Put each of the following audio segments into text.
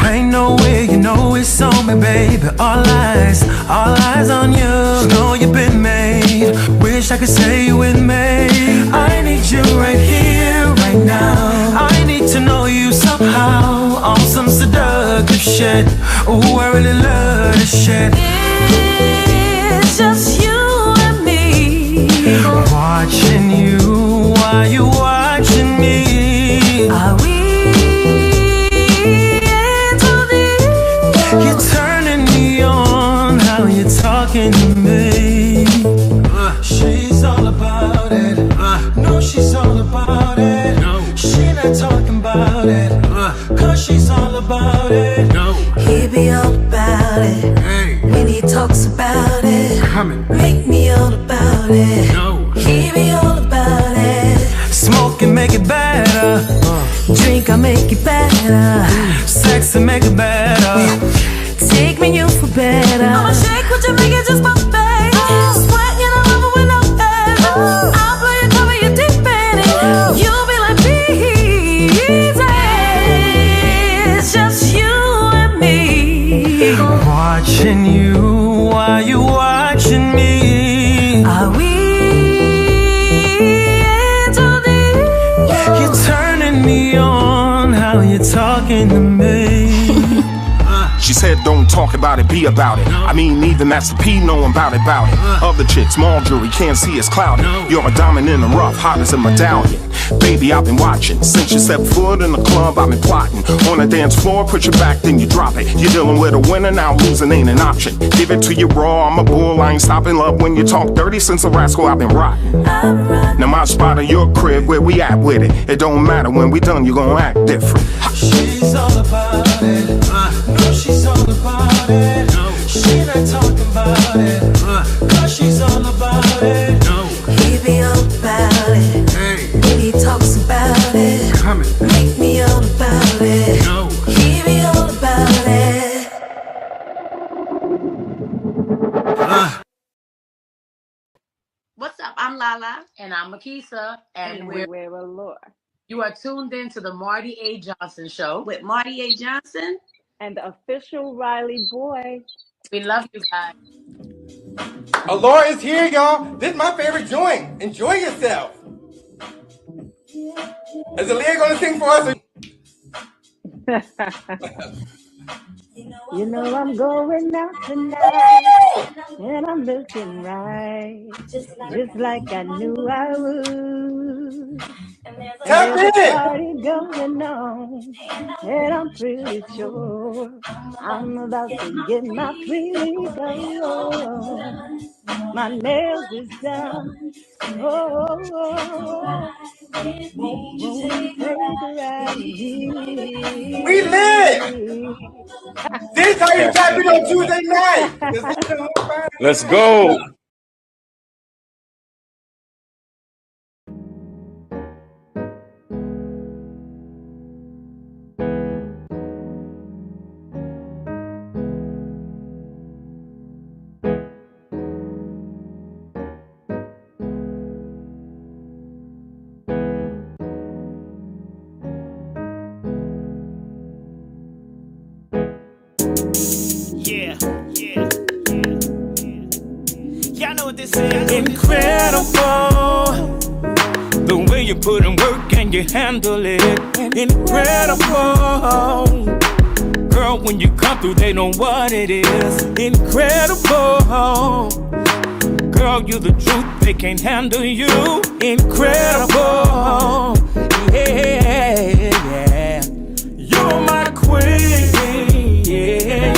Ain't no way, you know it's on me, baby. All eyes on you. Know you've been made. Wish I could say you with me. I need you right here, right now. I need to know you somehow. On some seductive shit. Ooh, I really love this shit. It's just you and me. Watching you while you watching me. Are we into this? You're turning me on, how you talking to me. She's all about it. No, she's all about it. No, she not talking about it. Cause she's all about it. No, He be all about it. hey, When he talks about it, coming. make me all about it. No, He be all about it. smoke and make it better. Drink, I'll make it better. Sex and make it better. Take me you for better. I'ma shake what you make it just my baby. Sweat in a rubber with no head. I'll blow your cover, you deep in it. You'll be like easy. It's just you and me. Watching you while you watching me. Are we into this? You're turning me on, how you talking to me. She said don't talk about it, be about it. I mean even Master P knowing about it. Other chicks, small jewelry, can't see it's clouded. You're a diamond in the rough, hot as a medallion. Baby, I've been watching. Since you stepped foot in the club, I've been plotting. On the dance floor, put your back, then you drop it. You're dealing with a winner, now losing ain't an option. Give it to you raw, I'm a bull, I ain't stopping love when you talk dirty. Since a rascal, I've been rotting. Now my spot or your crib, where we at with it? It don't matter, when we done, you gon' act different. She's all about it. No, she's all about it. No, she not talking about it. Cause she's all about it. No, He be all about it. hey, When he talks about it, coming. make me all about it. No, He be all about it. What's up? I'm Lala. And I'm Makisa, and we're Allure. you are tuned in to the Marty A. Johnson Show. With Marty A. Johnson. And the official Riley boy. We love you guys. Allure is here, y'all. This is my favorite joint. Enjoy yourself. Is Aaliyah gonna sing for us? You know I'm going out tonight, and I'm looking right, just like I knew I would. Tap There's a in. party going on, and I'm pretty sure I'm about to get my freak on. My nails is done. Oh, won't you take a ride with me? We lit. This how you tap in on Tuesday night. Let's go. Yeah. Y'all know what this is. Incredible. The way you put in work and you handle it. Incredible. Girl, when you come through, they know what it is. Incredible. Girl, you the truth, they can't handle you. Incredible. Yeah. You're my queen. Yeah.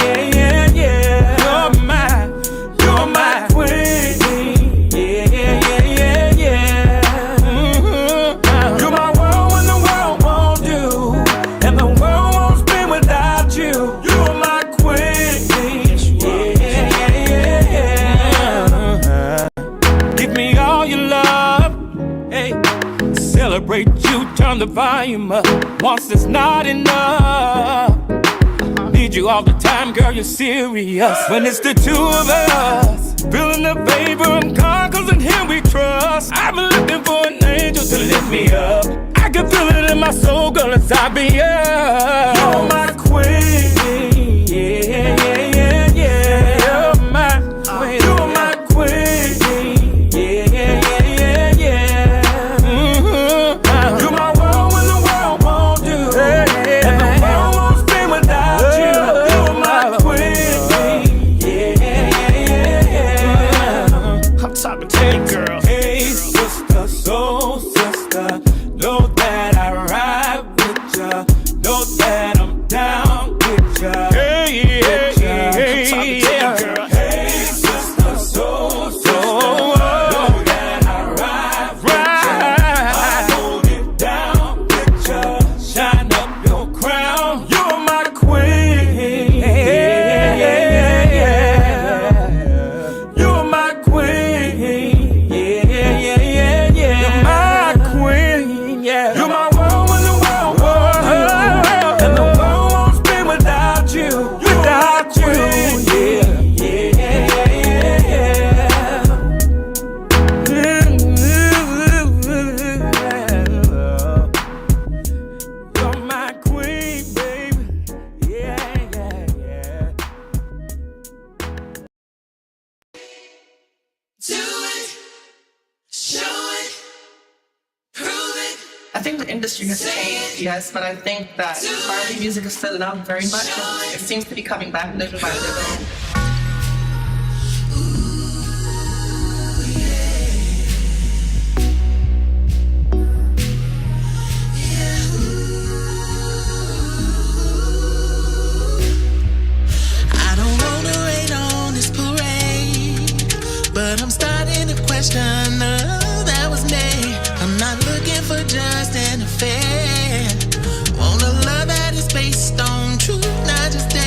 You're my queen. Yeah. Mm-hmm. You're my world when the world won't do, and the world won't spin without you. You're my queen. Yeah. Give me all your love. Hey, celebrate you. Turn the volume up. Once it's not enough. Need you all the time, girl, you're serious. When it's the two of us, feeling the vapor and conquers, and here we trust. my soul, girl, inside me, yeah. You're my queen. Yeah, yeah, yeah, yeah. You're my queen. You're my queen. Yeah, yeah, yeah, yeah, yeah. You're my world when the world won't do. And the world won't spin without you. You're my queen. Yeah, yeah, yeah, yeah. I'm talking to you, girl. Hey, sister, soul sister. Know that I ride with ya. Know that I'm down with ya. Hey, yeah, yeah, yeah, girl. Hey, sister, soul sister. Know that I ride with ya. I hold it down with ya. Shine up your crown. You're my queen. Yeah, yeah, yeah. You're my queen. Yeah, yeah, yeah, yeah. You're my queen. Yeah. You're my world when the world won't. And the world won't spin without you. Without you. Yeah, yeah, yeah, yeah. You're my queen, baby. Yeah, yeah, yeah. Do it, show it, prove it. I think the industry has changed, yes, but I think that R&B music is still loved very much. It seems to be coming back little by little. I don't wanna rain on this parade, but I'm starting to question that was me. I'm not looking for just an affair. Want a love that is based on truth, not just dare.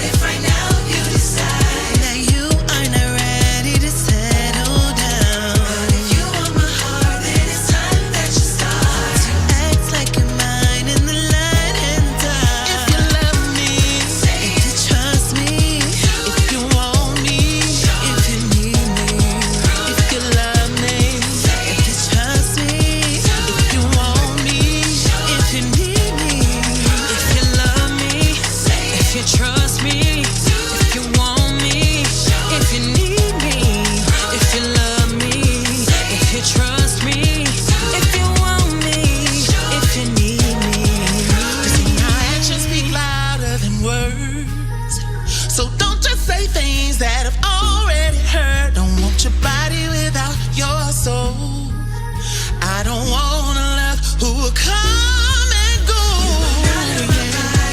If right now you decide that you are not ready to settle down, but if you want my heart, then it's time that you start to act like you're mine in the light and the dark. If you love me, if you trust me, if you want me, if you need me, if you love me, if you trust me, if you want me, if you need me, if you love me, if you trust me, if you want me, if you need me, if you love me, if you trust me, if you want me, if you need me. See, my actions speak louder than words, so don't just say things that I've already heard. Don't want your body without your soul. I don't want a love who will come and go.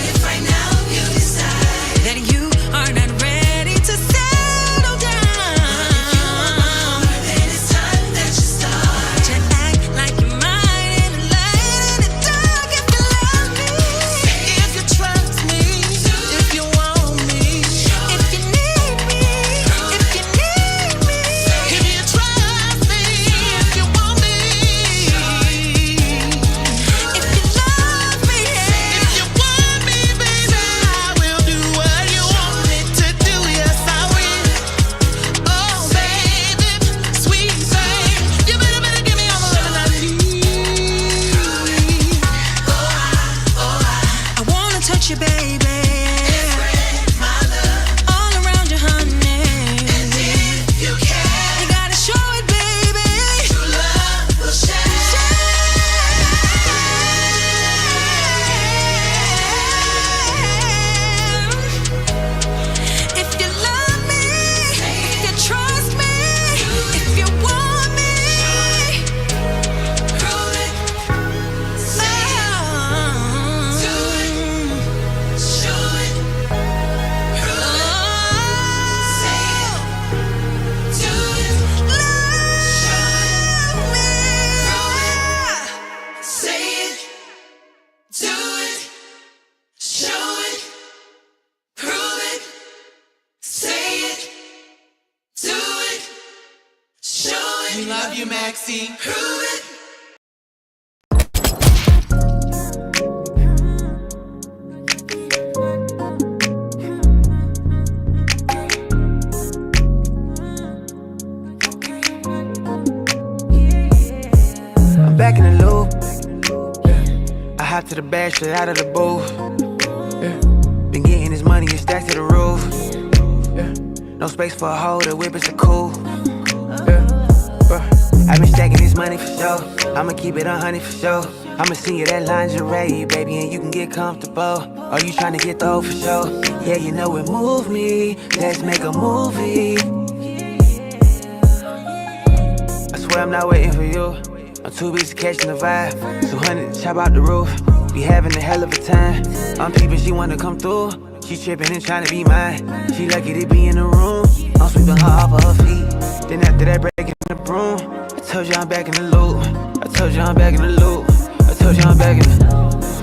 If right now you decide that you are not ready to settle down, if you want my heart, then it's time that you start to act like you're mine in the light and the dark. If you love me, if you trust me, if you want me, if you need me, if you need me, if you trust me, if you want me, if you love me, if you want me, baby, I will do what you want me to do. Yes, I will. Oh, baby, sweet babe, you better give me all the love that I need. I wanna touch you, baby. All around you, honey. And if you can, you gotta show it, baby. True love will share. If you love me, if you trust me, if you want me, prove it. Say it. Do it. Show it. Prove it. Say it. Do it. Show it. Prove it. Say it. Do it. Show it. Prove it. Say it. Do it. Show it. We love you, Maxine. Prove it. I'm back in the loop. hop to the bag straight out of the booth. Yeah. Been getting this money and stacked to the roof. Yeah. No space for a hoe, the whip is a cool. Yeah. I've been stacking this money for sure. I'ma keep it 100 for sure. I'ma send you that lingerie, baby, and you can get comfortable. Are you trying to get the hoe for sure? Yeah, you know it moved me. Let's make a movie. I swear I'm not waiting for you. I'm too busy catching the vibe. 200 to chop out the roof. Be having a hell of a time. I'm peeping, she wanna come through. She tripping and trying to be mine. She lucky to be in the room. I'm sweeping her off of her feet. Then after that, breaking the broom. I told you I'm back in the loop. I told you I'm back in the loop. I told you I'm back in the.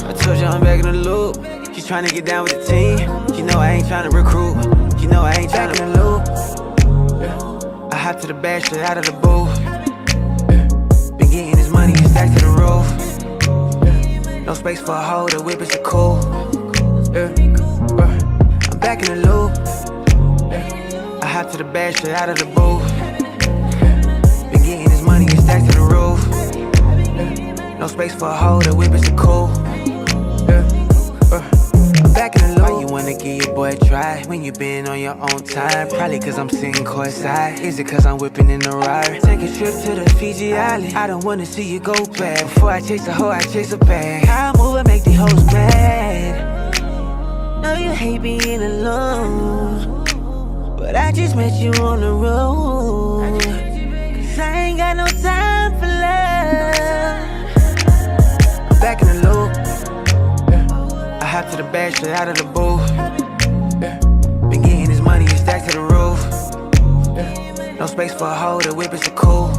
I told you I'm back in the loop. She trying to get down with the team. She know I ain't trying to recruit. She know I ain't trying to loop. Yeah. I hop to the bag straight out of the booth. Yeah. Been getting this money and stacked to the roof. Yeah. No space for a hoe, the whip is a cool. Yeah. I'm back in the loop. Yeah. I hop to the bag straight out of the booth. Yeah. Been getting this money and stacked to the roof. Yeah. No space for a hoe, the whip is a cool. Yeah. I'm back in the loop. Why you wanna give your boy a try when you been on your own time? Probably cause I'm sitting courtside. Is it cause I'm whipping in the ride? Take a trip to the Fiji Island. I don't wanna see you go bad. Before I chase a hoe, I chase a bag. How I move and make these hoes mad. Know you hate being alone, but I just met you on the road. Cause I ain't got no time for love. I'm back in the loop. Yeah. I hop to the bag straight out of the booth. Yeah. Been getting this money and stacked to the roof. Yeah. No space for a hoe, the whip is a cool.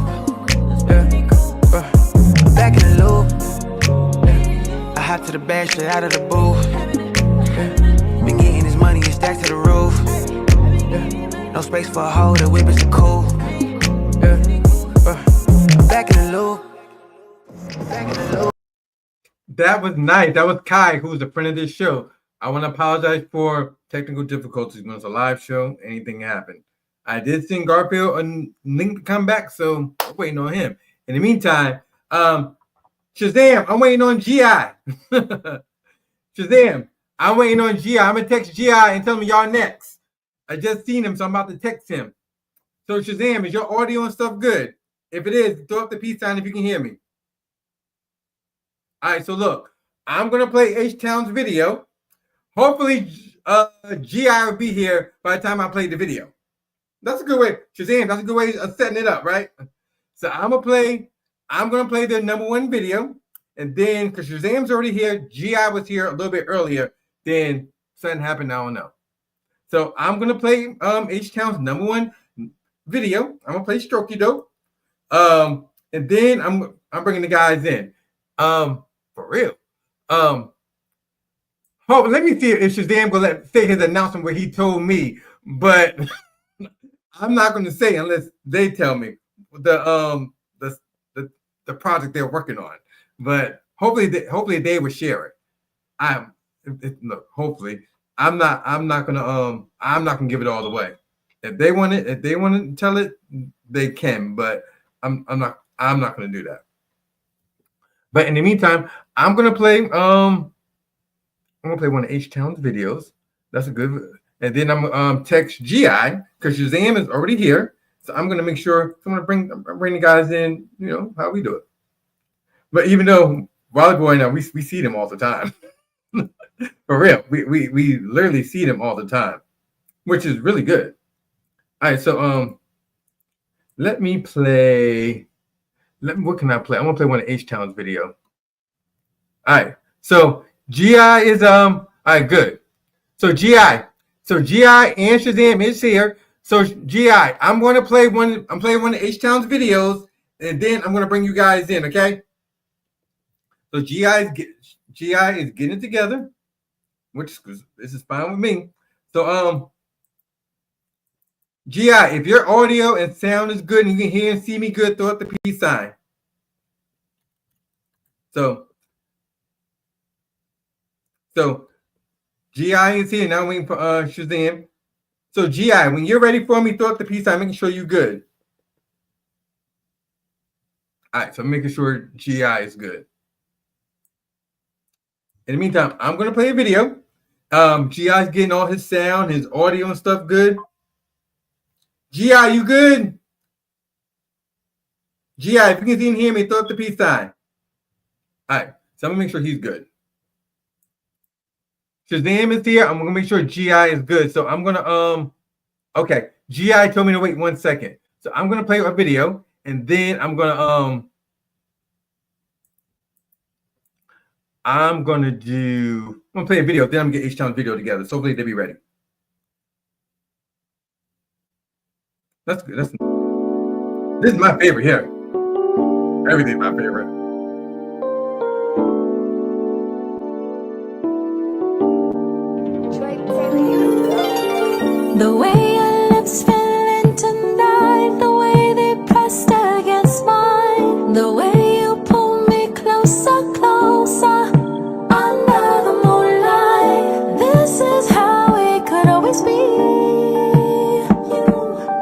Yeah. I'm back in the loop. Yeah. I hop to the bag straight out of the booth. Yeah. Been getting this money and stacked to the roof. Yeah. No space for a hoe, the whip is a cool. Yeah. I'm back in the loop. Back in the loop. That was nice. That was Kai, who's a friend of this show. I want to apologize for technical difficulties when it's a live show. Anything happened. I did send Garfield a link to come back, so I'm waiting on him. In the meantime, Shazam, I'm waiting on GI. Shazam, I'm waiting on GI. I'm going to text GI and tell him y'all next. I just seen him, so I'm about to text him. So Shazam, is your audio and stuff good? If it is, throw up the peace sign if you can hear me. All right, so look, I'm going to play H-Town's video. Hopefully, GI will be here by the time I play the video. That's a good way. Shazam, that's a good way of setting it up, right? So I'm going to play the #1 video. And then, because Shazam's already here, GI was here a little bit earlier, then something happened, I don't know. So I'm going to play H-Town's #1 video. I'm going to play Strokey Dope. And then I'm bringing the guys in. For real. Let me see if Shazam gonna say his announcement where he told me, but I'm not gonna say unless they tell me the project they're working on. But hopefully they will share it. Look, hopefully I'm not gonna give it all away. If they want to tell it, they can, but I'm not gonna do that. But in the meantime, I'm gonna play one of H-Town's videos. That's a good. And then I'm gonna text GI because Shazam is already here. So I'm gonna make sure I'm gonna bring the guys in. You know how we do it. But even though Wally Boy now we see them all the time. For real, we literally see them all the time, which is really good. All right, so let me play. What can I play? I'm gonna play one of H-Town's video. All right, so GI is all right, good. So GI and Shazam is here. So GI, I'm gonna play one. I'm playing one of H-Town's videos, and then I'm gonna bring you guys in. Okay. So GI is getting it together, which this is fine with me. So GI, if your audio and sound is good and you can hear and see me good, throw up the peace sign. So GI is here. Now I'm waiting for Shazam. So GI, when you're ready for me, throw up the peace sign, making sure you're good. All right, so I'm making sure GI is good. In the meantime, I'm gonna play a video. GI's getting all his sound, his audio and stuff good. GI, you good? GI, if you can see and hear me, throw up the peace sign. All right, so I'm gonna make sure he's good. Shazam is here. I'm gonna make sure GI is good. So I'm gonna okay. GI told me to wait 1 second. So I'm gonna play a video and then I'm gonna play a video, then I'm gonna get H-Town's video together. So hopefully they'll be ready. That's good. This is my favorite here. Everything's my favorite. The way your lips feeling tonight, the way they pressed against mine, the way you pull me closer, closer under the moonlight. This is how it could always be. You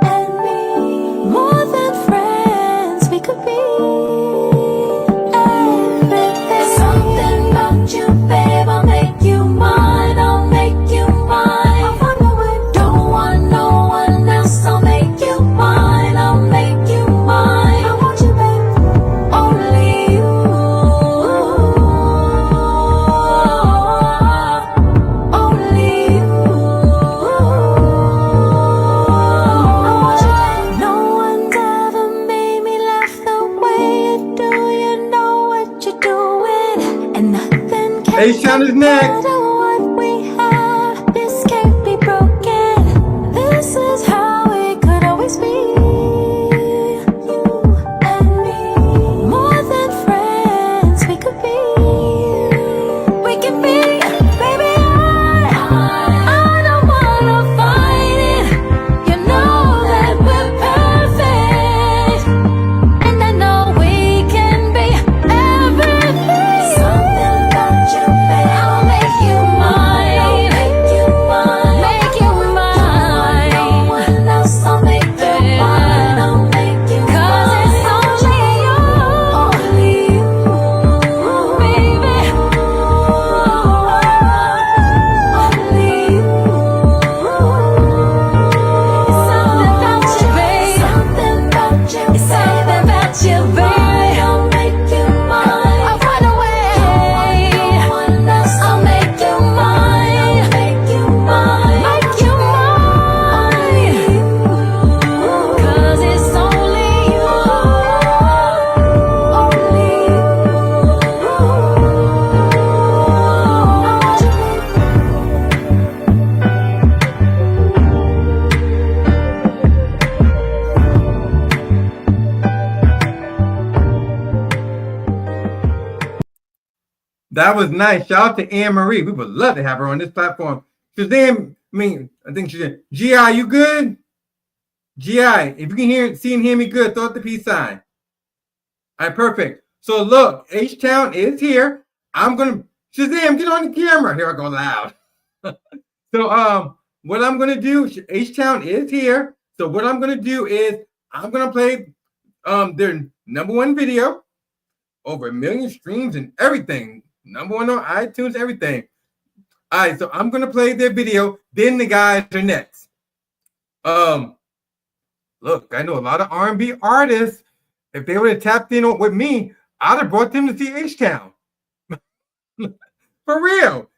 and me, more than friends, we could be everything. Something about you, babe, I'll make you mine, I'll make you mine. H-Town is next. This can't be broken. This is how it could always be. You and me, more than friends, we could be. We can be, baby. I don't wanna fight it. You know that we're perfect, and I know we can be everything. Something about you, baby, I'll make you mine. I'll make you mine. Make you mine. No one else, I'll make you mine. I'll make you mine. 'Cause it's only you, baby. Only you. It's something about you, babe. Something about you. It's something about you, babe. I'll make you mine. I'll run away. No one else, I'll make you mine. I'll make you mine. Make you mine. 'Cause it's only you. Only That was nice. Shout out to Anne Marie. We would love to have her on this platform. Shazam, I think she did. GI, you good? GI, if you can see and hear me good, throw up the peace sign. All right, perfect. So look, H-Town is here. Shazam, get on the camera. Here I go loud. So what I'm gonna do, H-Town is here. So what I'm gonna do is I'm gonna play their #1 video, over 1 million streams and everything. #1 on iTunes, everything. All right, so I'm gonna play their video. Then the guys are next. Look, I know a lot of R&B artists. If they would have tapped in with me, I'd have brought them to see H-Town. For real.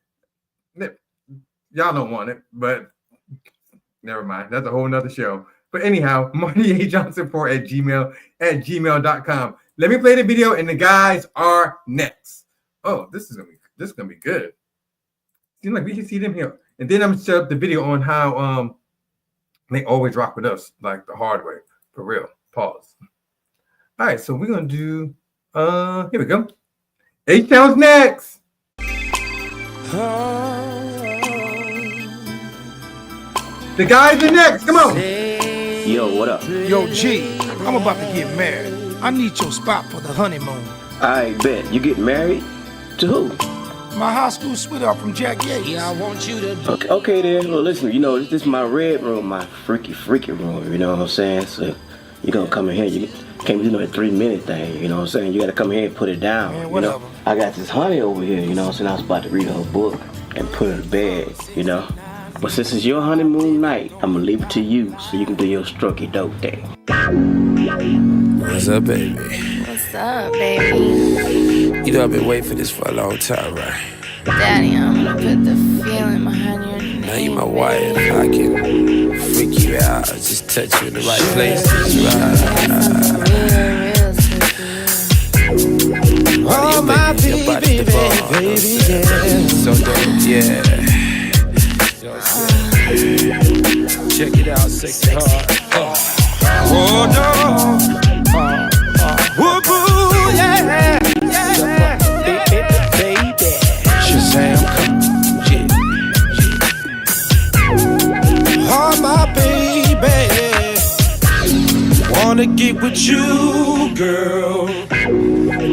Y'all don't want it, but never mind. That's a whole nother show. But anyhow, MartyAJohnson4@gmail.com. Let me play the video, and the guys are next. Oh, this is gonna be good. Seems like we can see them here, and then I'm gonna set up the video on how they always rock with us, like the hard way, for real. Pause. All right, so we're gonna do. Here we go. H-Town's next. The guys are next. Come on. Yo, what up? Yo, G, I'm about to get married. I need your spot for the honeymoon. I bet. You get married? To who? My high school sweetheart from Jack Yates. Yeah, I want you to do. Okay then. Well, listen, this is my red room, my freaky room, you know what I'm saying? So you're gonna come in here, Can't be doing a 3-minute thing, you know what I'm saying? You gotta come here and put it down. Man, you whatever. know? I got this honey over here, you know what I'm saying? I was about to read her book and put her in bed, you know? But since it's your honeymoon night, I'm gonna leave it to you so you can do your strokey dope thing. What's up, baby? What's up, baby? You know I've been waiting for this for a long time, right? Daddy, I'm gonna put the feeling behind your name. Now you my wife, I can freak you out, just touch you in the right places, right? Oh, my baby, baby, yeah. So dope, yeah. You know what I'm saying? Check it out, sexy hard. Oh, no. Woo-boo, yeah. Baby, Shazam, Oh, my baby. Wanna get with you, girl.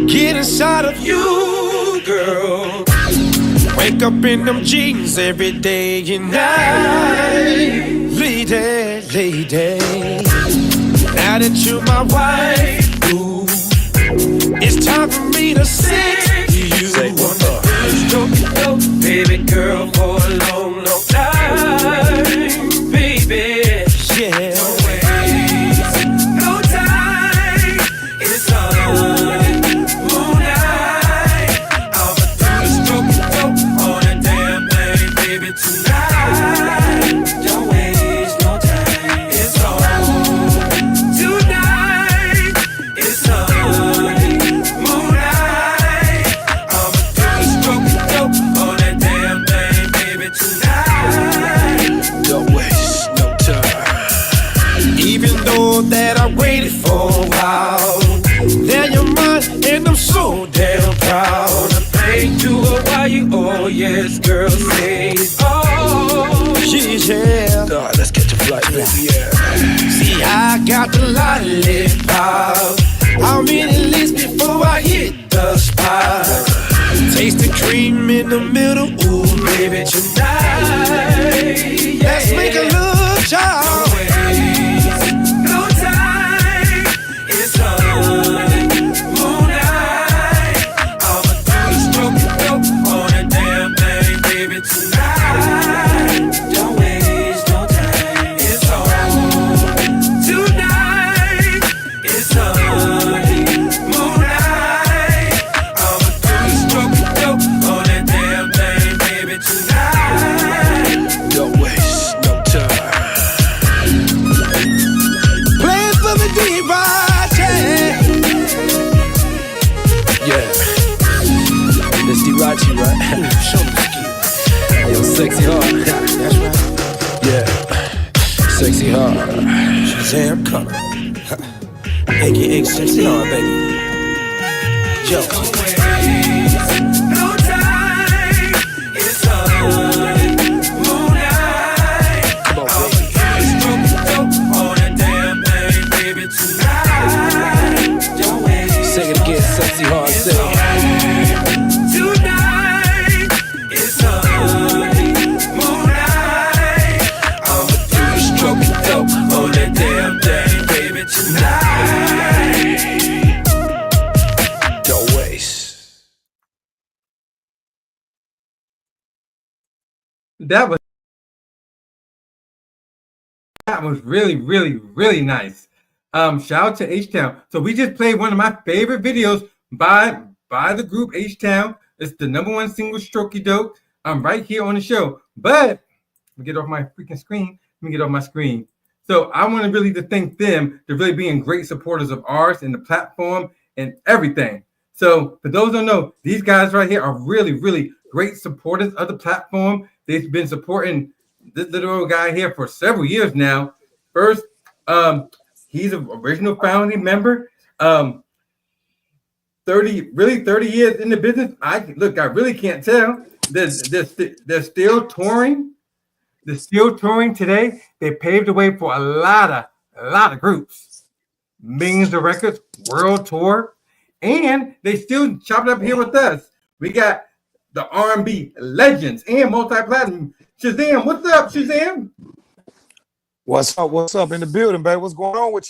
Get inside of you, girl. Wake up in them jeans every day and night. Lady, lady. Now that you're my wife, ooh, it's time for me to sing to you. Wanna stroke it up, baby girl, for a long, long time, baby. Yeah. No waste, no time. It's moonlight. I'ma do the stroke it up on a damn thing, baby, tonight. Don't waste no time. It's on tonight. It's moonlight. I'ma do the stroke it up on that damn thing, baby, tonight. don't waste no time. Even though that I waited for a while, now you're mine and I'm so damn proud. Wanna thank you while you, oh yes, girl, say it. Oh, yeah. Let's catch a flight, baby, yeah. See, I got the lollipop. How many licks before I hit the spot? Taste the cream in the middle, ooh, baby, tonight. Let's make a love child. No waste, no time. It's moonlight. I'ma do the stroke it up on that damn thing, baby, tonight. Don't waste no time. It's tonight. It's moonlight. I'ma do the stroke it up on that damn thing, baby, tonight. Don't waste no time. Play it for the D-Roger. Yeah. This D-Rachi, right? Show me skills. Yo, sexy hard. That's right. Yeah. Sexy hard. Shazam Color. AKA Sexy Hard, baby. Yo. No time. It's moonlight. Come on, baby. Stroke it up on that damn thing, baby, tonight. Don't waste. Say it again, sexy hard. Say it. Tonight. It's moonlight. I'ma do the stroke it up on that damn thing, baby, tonight. Don't waste. That was really, really, really nice. Shout out to H-town. So we just played one of my favorite videos by the group H-town. It's the #1 single, Strokey Dope. I'm right here on the show. But let me get off my freaking screen. Let me get off my screen. So I want to really to thank them for really being great supporters of ours and the platform and everything. So for those who don't know, these guys right here are really, really great supporters of the platform. They've been supporting this little old guy here for several years now. First, he's an original founding member. 30 years in the business. I really can't tell. They're still touring. They're still touring today. They paved the way for a lot of groups. Millions of records, world tour, and they still chop it up here with us. We got the R&B legends and multi-platinum Shazam. What's up, Shazam? What's up? What's up in the building, baby? What's going on with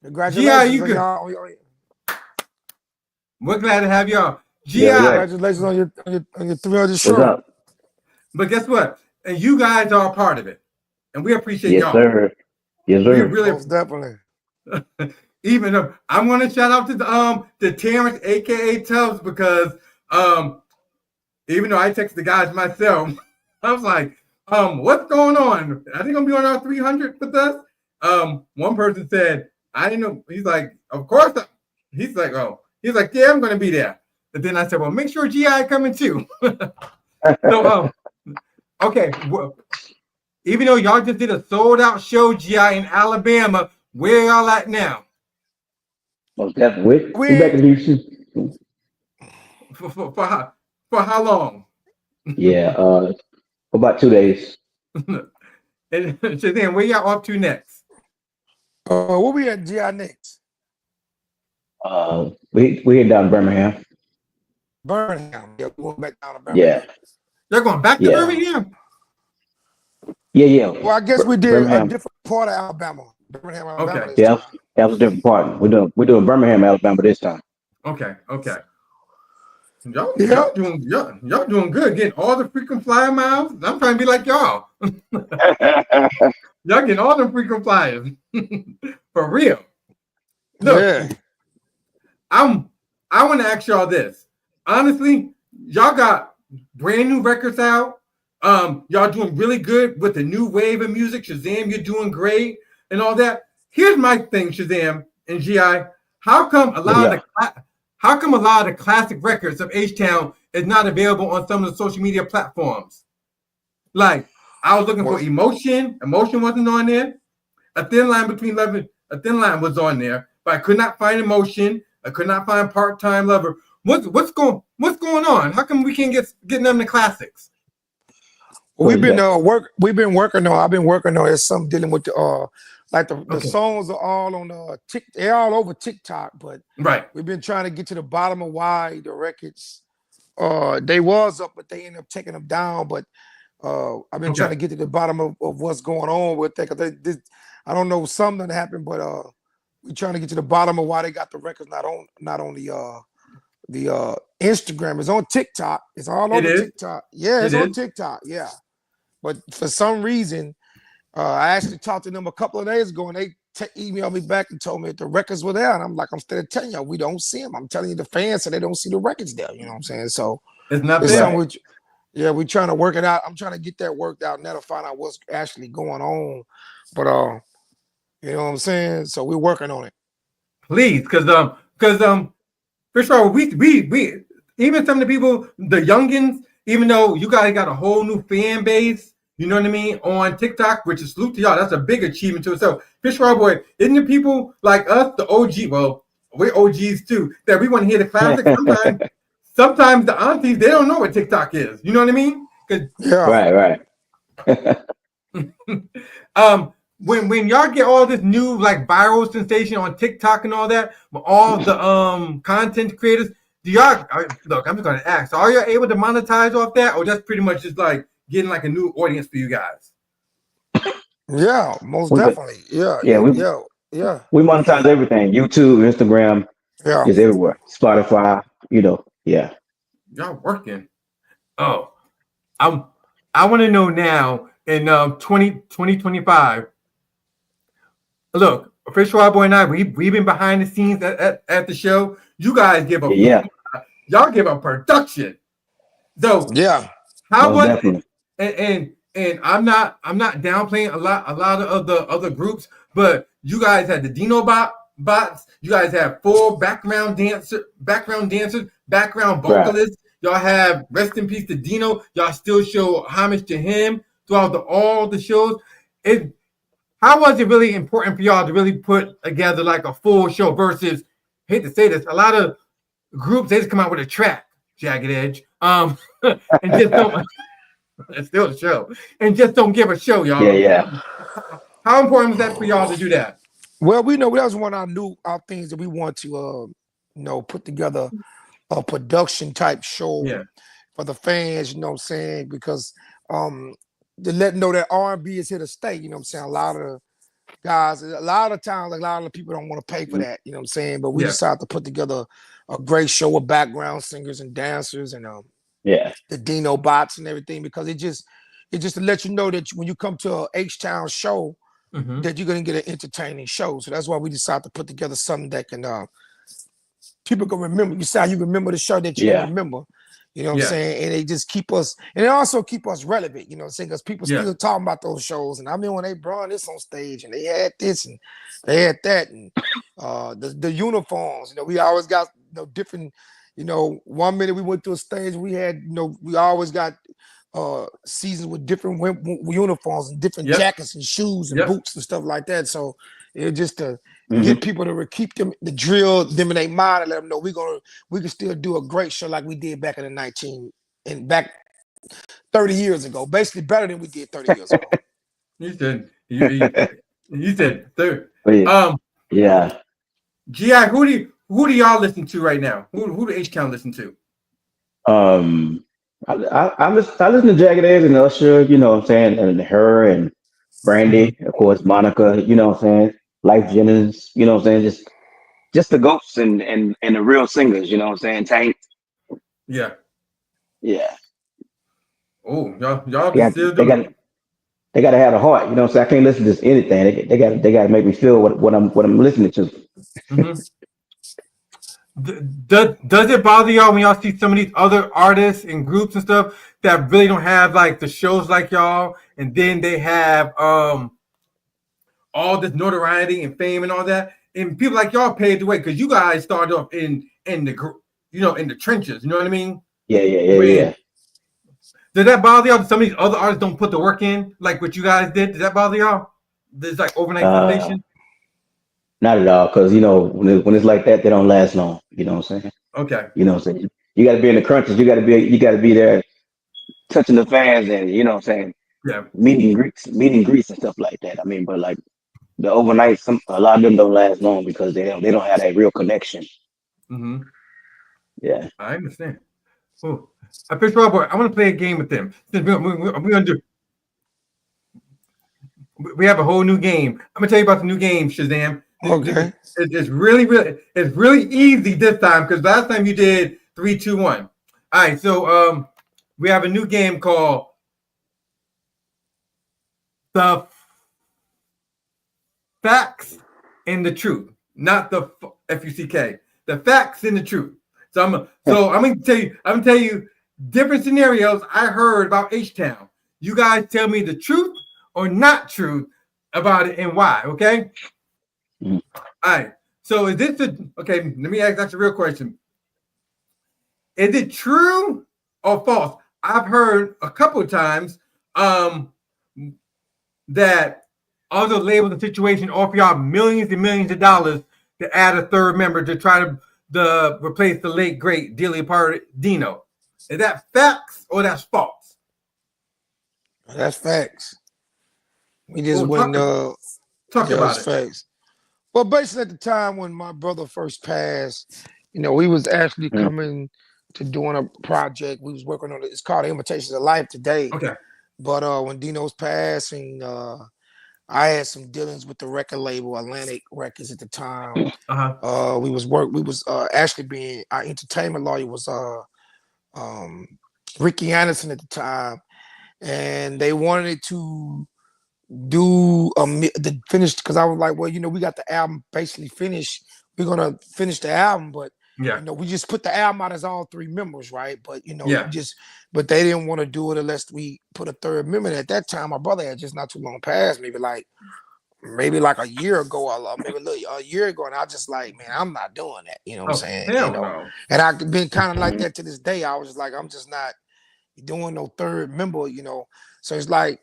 you? Congratulations you on good? y'all. We're glad to have y'all. GI. Congratulations on your 300 show. What's up? But guess what? And you guys are a part of it. And we appreciate Yes, y'all. sir. Yes, We sir. really Most definitely. even though I'm gonna shout out to Terrence, aka Tubbs, because even though I text the guys myself, I was like, what's going on? Are they gonna be on our 300 with us? One person said, I didn't know. He's like, of course. He's like, oh, he's like, yeah, I'm gonna be there. But then I said, well, make sure GI coming too. So okay. Well, even though y'all just did a sold out show, GI in Alabama, where y'all at now? Most definitely. We back in Houston. For how long? Yeah, for about 2 days. And Shazam, where y'all off to next? Where we at GI next? We head down to Birmingham. Birmingham. Yeah, we're going back down to Yeah. Birmingham. They're going back to Birmingham? Yeah. Well, I guess we did Birmingham. a different part of Alabama. Birmingham, Alabama. Okay. This Yeah, time. that was a different part. We're doing Birmingham, Alabama this time. Okay. Y'all doing good, getting all the freaking flyer miles. I'm trying to be like y'all. Y'all getting all the frequent flyers. For real. Look, I want to ask y'all this. Honestly, y'all got brand new records out. Y'all doing really good with the new wave of music. Shazam, you're doing great and all that. Here's my thing, Shazam and GI. How come a lot of the classic records of H-Town is not available on some of the social media platforms? Like, I was looking for Emotion. Emotion wasn't on there. A Thin Line Between Love and A Thin Line was on there, but I could not find Emotion. I could not find Part-Time Lover. What's going on? How come we can't get none of the classics? Well, we've been working on. I've been working on. It's something dealing with the songs are all on they're all over TikTok, but we've been trying to get to the bottom of why the records they was up, but they ended up taking them down. But I've been trying to get to the bottom of what's going on with that. I don't know, something happened, but we're trying to get to the bottom of why they got the records not on the Instagram. It's on TikTok. It's all over TikTok. Yeah, it's on TikTok. Yeah, but for some reason, I actually talked to them a couple of days ago, and they emailed me back and told me that the records were there. And I'm like, I'm still telling y'all, we don't see them. I'm telling you, the fans said they don't see the records there. You know what I'm saying? So it's not there. We're trying to work it out. I'm trying to get that worked out now to find out what's actually going on. But you know what I'm saying? So we're working on it. Please, because first of all, we even some of the people, the youngins, even though you guys got a whole new fan base, you know what I mean, on TikTok, which is salute to y'all. That's a big achievement to itself. Fish Fry Boy, isn't there people like us, the OG? Well, we're OGs too, that we want to hear the classics. Sometimes the aunties, they don't know what TikTok is. You know what I mean? Right. When y'all get all this new like viral sensation on TikTok and all that, with all the content creators, do y'all look? I'm just gonna ask. So are you able to monetize off that, or that's pretty much just like getting like a new audience for you guys? Yeah, most definitely. Yeah. We monetize everything. YouTube, Instagram, is everywhere. Spotify, Y'all working. Oh, I want to know now in 2025. Look, Fish Fry Boy and I, we've been behind the scenes at the show. You guys give a y'all give a production. So how was it? And I'm not downplaying a lot of the other groups, but you guys had the Dino bots. You guys have full background dancers, background vocalists. Y'all have rest in peace to Dino. Y'all still show homage to him throughout all the shows. How was it really important for y'all to really put together like a full show versus, hate to say this, a lot of groups, they just come out with a track, Jagged Edge, and just don't, it's still a show, and just don't give a show, y'all. Yeah. How important is that for y'all to do that? Well, we know that was one of our things that we want to, put together a production type show for the fans, you know what I'm saying? Because to let them know that R&B is here to stay, you know what I'm saying? A lot of guys, a lot of times, like, a lot of people don't want to pay for that. You know what I'm saying? But we decided to put together a great show with background singers and dancers and the Dino bots and everything, because it just to let you know that when you come to a H-town show, that you're gonna get an entertaining show. So that's why we decided to put together something that can people can remember. You say you remember the show that you gonna remember. You know what I'm saying? And they just keep us, and they also keep us relevant, you know what I'm saying? Because people still talking about those shows. And I mean, when they brought this on stage and they had this and they had that, and the uniforms, you know, we always got different, 1 minute we went to a stage, we had, we always got seasons with different uniforms and different jackets and shoes and boots and stuff like that. So it just to get people to keep them, to drill them in their mind and let them know we can still do a great show like we did back in back 30 years ago. Basically better than we did 30 years ago. You said 30. GI, who do y'all listen to right now? Who do H-town listen to? I listen to Jagged Edge and Usher, you know what I'm saying, and her and Brandy, of course, Monica, you know what I'm saying, Life Jennings, you know what I'm saying, just the ghosts and the real singers, you know what I'm saying, Tank. Yeah. Oh, y'all can still do it. They gotta have a heart, you know what I'm saying. I can't listen to anything. They gotta make me feel what I'm listening to. Does it bother y'all when y'all see some of these other artists and groups and stuff that really don't have like the shows like y'all, and then they have all this notoriety and fame and all that, and people like y'all paved the way because you guys started off in the group, in the trenches. You know what I mean? Yeah. Does that bother y'all? Some of these other artists don't put the work in like what you guys did. Does that bother y'all? There's like overnight sensation. Not at all, because when it's like that, they don't last long. You know what I'm saying? Okay. You know what I'm saying? You got to be in the crunches. You got to be there, touching the fans, and you know what I'm saying? Meeting greets and stuff like that. I mean, but like the overnight, a lot of them don't last long because they don't have that real connection. Yeah, I understand. Oh, I want to play a game with them. We're gonna do. We have a whole new game. I'm gonna tell you about the new game, Shazam. Okay. It's really easy this time because last time you did 3, 2, 1. All right, so we have a new game called the Facts and the Truth, not the FUCK. The Facts and the Truth. So I'm gonna tell you different scenarios I heard about H-town. You guys tell me the truth or not truth about it and why. Okay. All right. So is this okay? Let me ask. That's a real question. Is it true or false? I've heard a couple of times that other labels and situation offer y'all millions and millions of dollars to add a third member to try to replace the late great Dino. Is that facts or that's false? That's facts. We just went talk about it. Facts. Well, basically at the time when my brother first passed, we was actually coming to doing a project. We was working on it. It's called Imitations of Life today. Okay. But when Dino's passing, I had some dealings with the record label Atlantic Records at the time. We was actually being our entertainment lawyer was Ricky Anderson at the time, and they wanted to do the finished because I was like, well, we got the album basically finished. We're gonna finish the album, but we just put the album out as all 3 members, right? But but they didn't want to do it unless we put a third member. At that time, my brother had just not too long passed, maybe like a year ago, or maybe a year ago, and I just like, man, I'm not doing that. You know what I'm saying? No. And I've been kind of like that to this day. I was like, I'm just not doing no third member. So it's like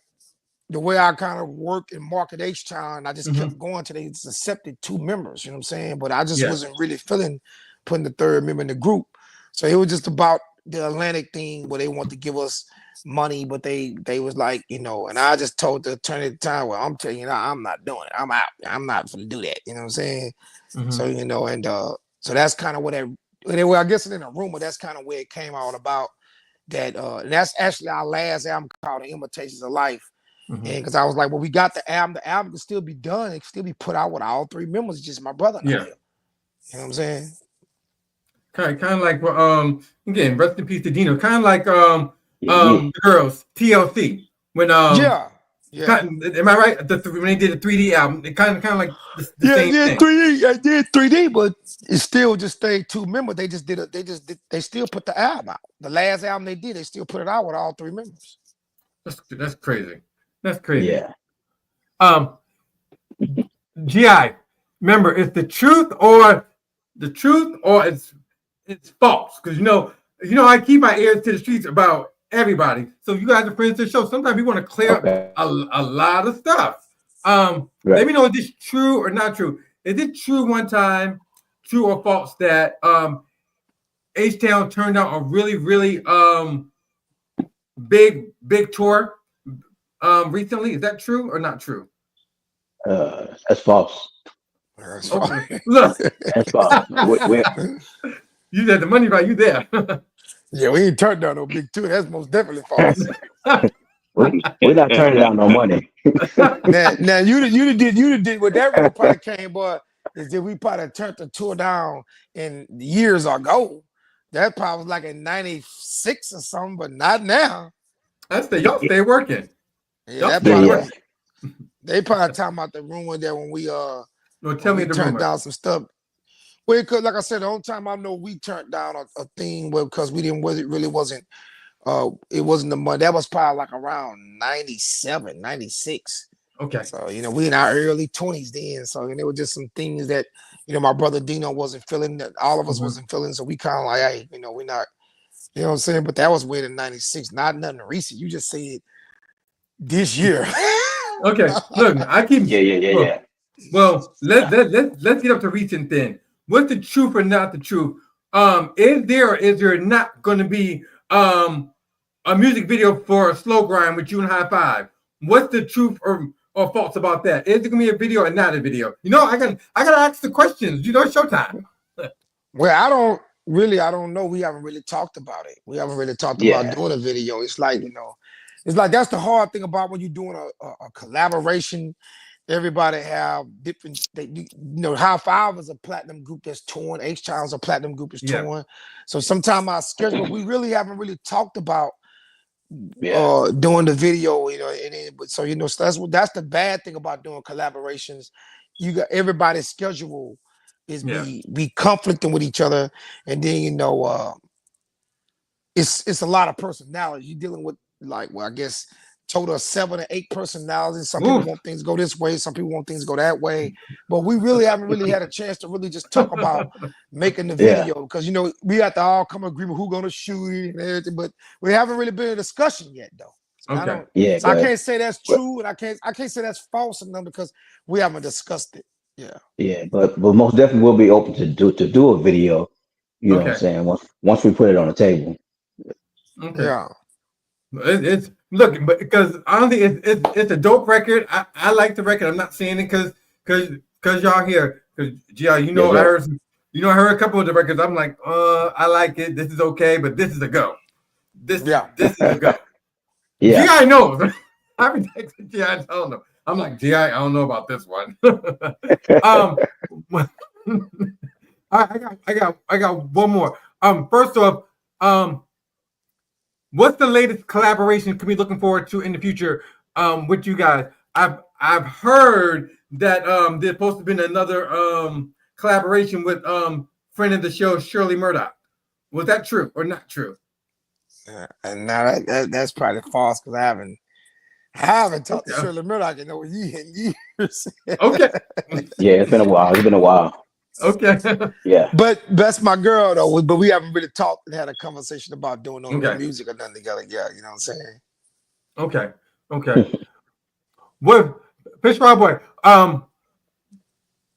the way I kind of work and market H-town, I just kept going till they just accepted 2 members. You know what I'm saying? But I just wasn't really feeling putting the third member in the group. So it was just about the Atlantic thing where they want to give us money, but they was like, and I just told the attorney at the time, well, I'm telling you now, I'm not doing it. I'm out. I'm not gonna do that. You know what I'm saying? So, and so that's kind of what I guess in a rumor, that's kind of where it came out about that. And that's actually our last album called The Imitations of Life. And because I was like, well, we got the album can still be done, it can still be put out with all three members, just my brother and I here. You know what I'm saying? Kind of like again, rest in peace to Dino. Kind of like the girls TLC when yeah. Am I right? When they did a 3D album, it kind of like the same thing. 3D. I did 3D, but it still just stayed two members. They still put the album out. The last album they did, they still put it out with all three members. That's crazy. That's crazy. Yeah. GI, remember, it's the truth or it's false. Because you know I keep my ears to the streets about everybody. So you guys are friends to the show. Sometimes we want to clear up a lot of stuff. Let me know if this is true or not true. Is it true one time, true or false, that H-Town turned out a really, really big tour recently? Is that true or not true? That's false. Okay. Look, that's false. You said the money right. You there? Yeah, we ain't turned down no big tour. That's most definitely false. We're not turning down no money. now you did what that really probably came, boy, is that we probably turned the tour down in years ago. That probably was like in '96 or something, but not now. Y'all stay working. Yeah, they probably talking about the rumor that when we tell me the turned rumor. down some stuff. Well, because like I said, the only time I know we turned down a thing because we didn't it wasn't the money. That was probably like around 97, 96. Okay. So, we in our early 20s then. So, there were just some things that, my brother Dino wasn't feeling, that all of us wasn't feeling. So we kind of like, hey, we're not, you know what I'm saying? But that was way in 96, not nothing recent. You just said this year. Okay. Look, I keep Yeah. Well, let's get up to recent then. What's the truth or not the truth? Is there not going to be a music video for Slow Grind with you and High Five? What's the truth or false about that? Is it going to be a video or not a video? I gotta ask the questions. It's showtime. Well, I don't know. We haven't really talked about it. We haven't really talked about doing a video. It's like, that's the hard thing about when you're doing a collaboration. Everybody have different. High Five is a platinum group that's touring. H-Town is a platinum group that's touring. So sometimes our schedule, we really haven't really talked about doing the video. So that's the bad thing about doing collaborations. You got everybody's schedule is be conflicting with each other, and then it's a lot of personality. You're dealing with I guess total of 7 or 8 personalities. Some people want things to go this way, some people want things to go that way. But we really haven't really had a chance to really just talk about making the video because we have to all come to agreement who's gonna shoot it and everything, but we haven't really been in a discussion yet though. So I can't say that's true and I can't say that's false enough because we haven't discussed it. Yeah, but most definitely we'll be open to do a video, you know what I'm saying, once we put it on the table. Okay. Yeah. It's look, because honestly, it's a dope record. I like the record. I'm not saying it because y'all here. Because I heard a couple of the records. I'm like, I like it. This is okay, but this is a go. This is a go. Yeah. GI knows. I've been texting GI. I don't know. I'm like GI. I don't know about this one. I got one more. First off, what's the latest collaboration can we looking forward to in the future with you guys? I've heard that there's supposed to be another collaboration with friend of the show Shirley Murdoch. Was that true or not true? And now that's probably false because I haven't talked to Shirley Murdoch in over years. Okay. Yeah, it's been a while. Okay. Yeah. But that's my girl though. But we haven't really talked and had a conversation about doing no music or nothing together. Yeah, you know what I'm saying? Okay. What Fish Fry Boy?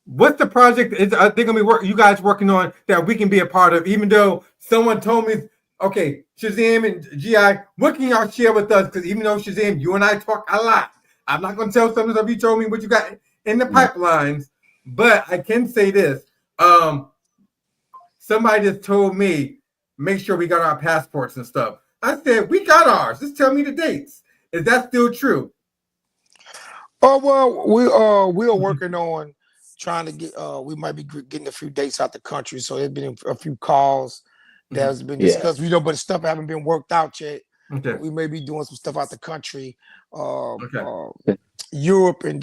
What's the project is they're gonna be you guys working on that we can be a part of? Even though someone told me, okay, Shazam and GI, what can y'all share with us? Because even though Shazam, you and I talk a lot, I'm not gonna tell some of you told me what you got in the pipelines. But I can say this. Somebody just told me, make sure we got our passports and stuff. I said, we got ours. Just tell me the dates. Is that still true? Oh well, we are working on trying to get. We might be getting a few dates out the country. So there's been a few calls that's been discussed. You know, but stuff haven't been worked out yet. Okay. But we may be doing some stuff out the country, Okay. Europe and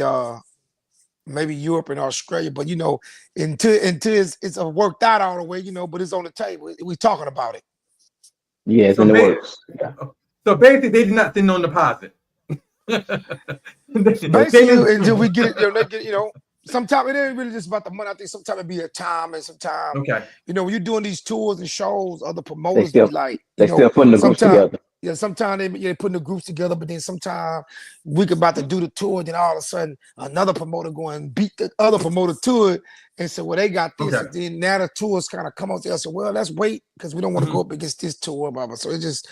maybe Europe and Australia. But you know, until it's worked out all the way, you know. But it's on the table. We talking about it. Yeah, it's in the works. Yeah. So basically, they did not send on deposit. Basically, until we get it, you know, they get, you know, sometimes it ain't really just about the money. I think sometimes it be a time, and sometimes, you know, when you're doing these tours and shows, other promoters be like, they still putting the groups together. Yeah, sometimes they putting the groups together, but then sometimes we about to do the tour, then all of a sudden another promoter go and beat the other promoter to it, and so well they got this, and then now the tours kind of come out there. So well, let's wait because we don't want to go up against this tour, blah, blah. So it's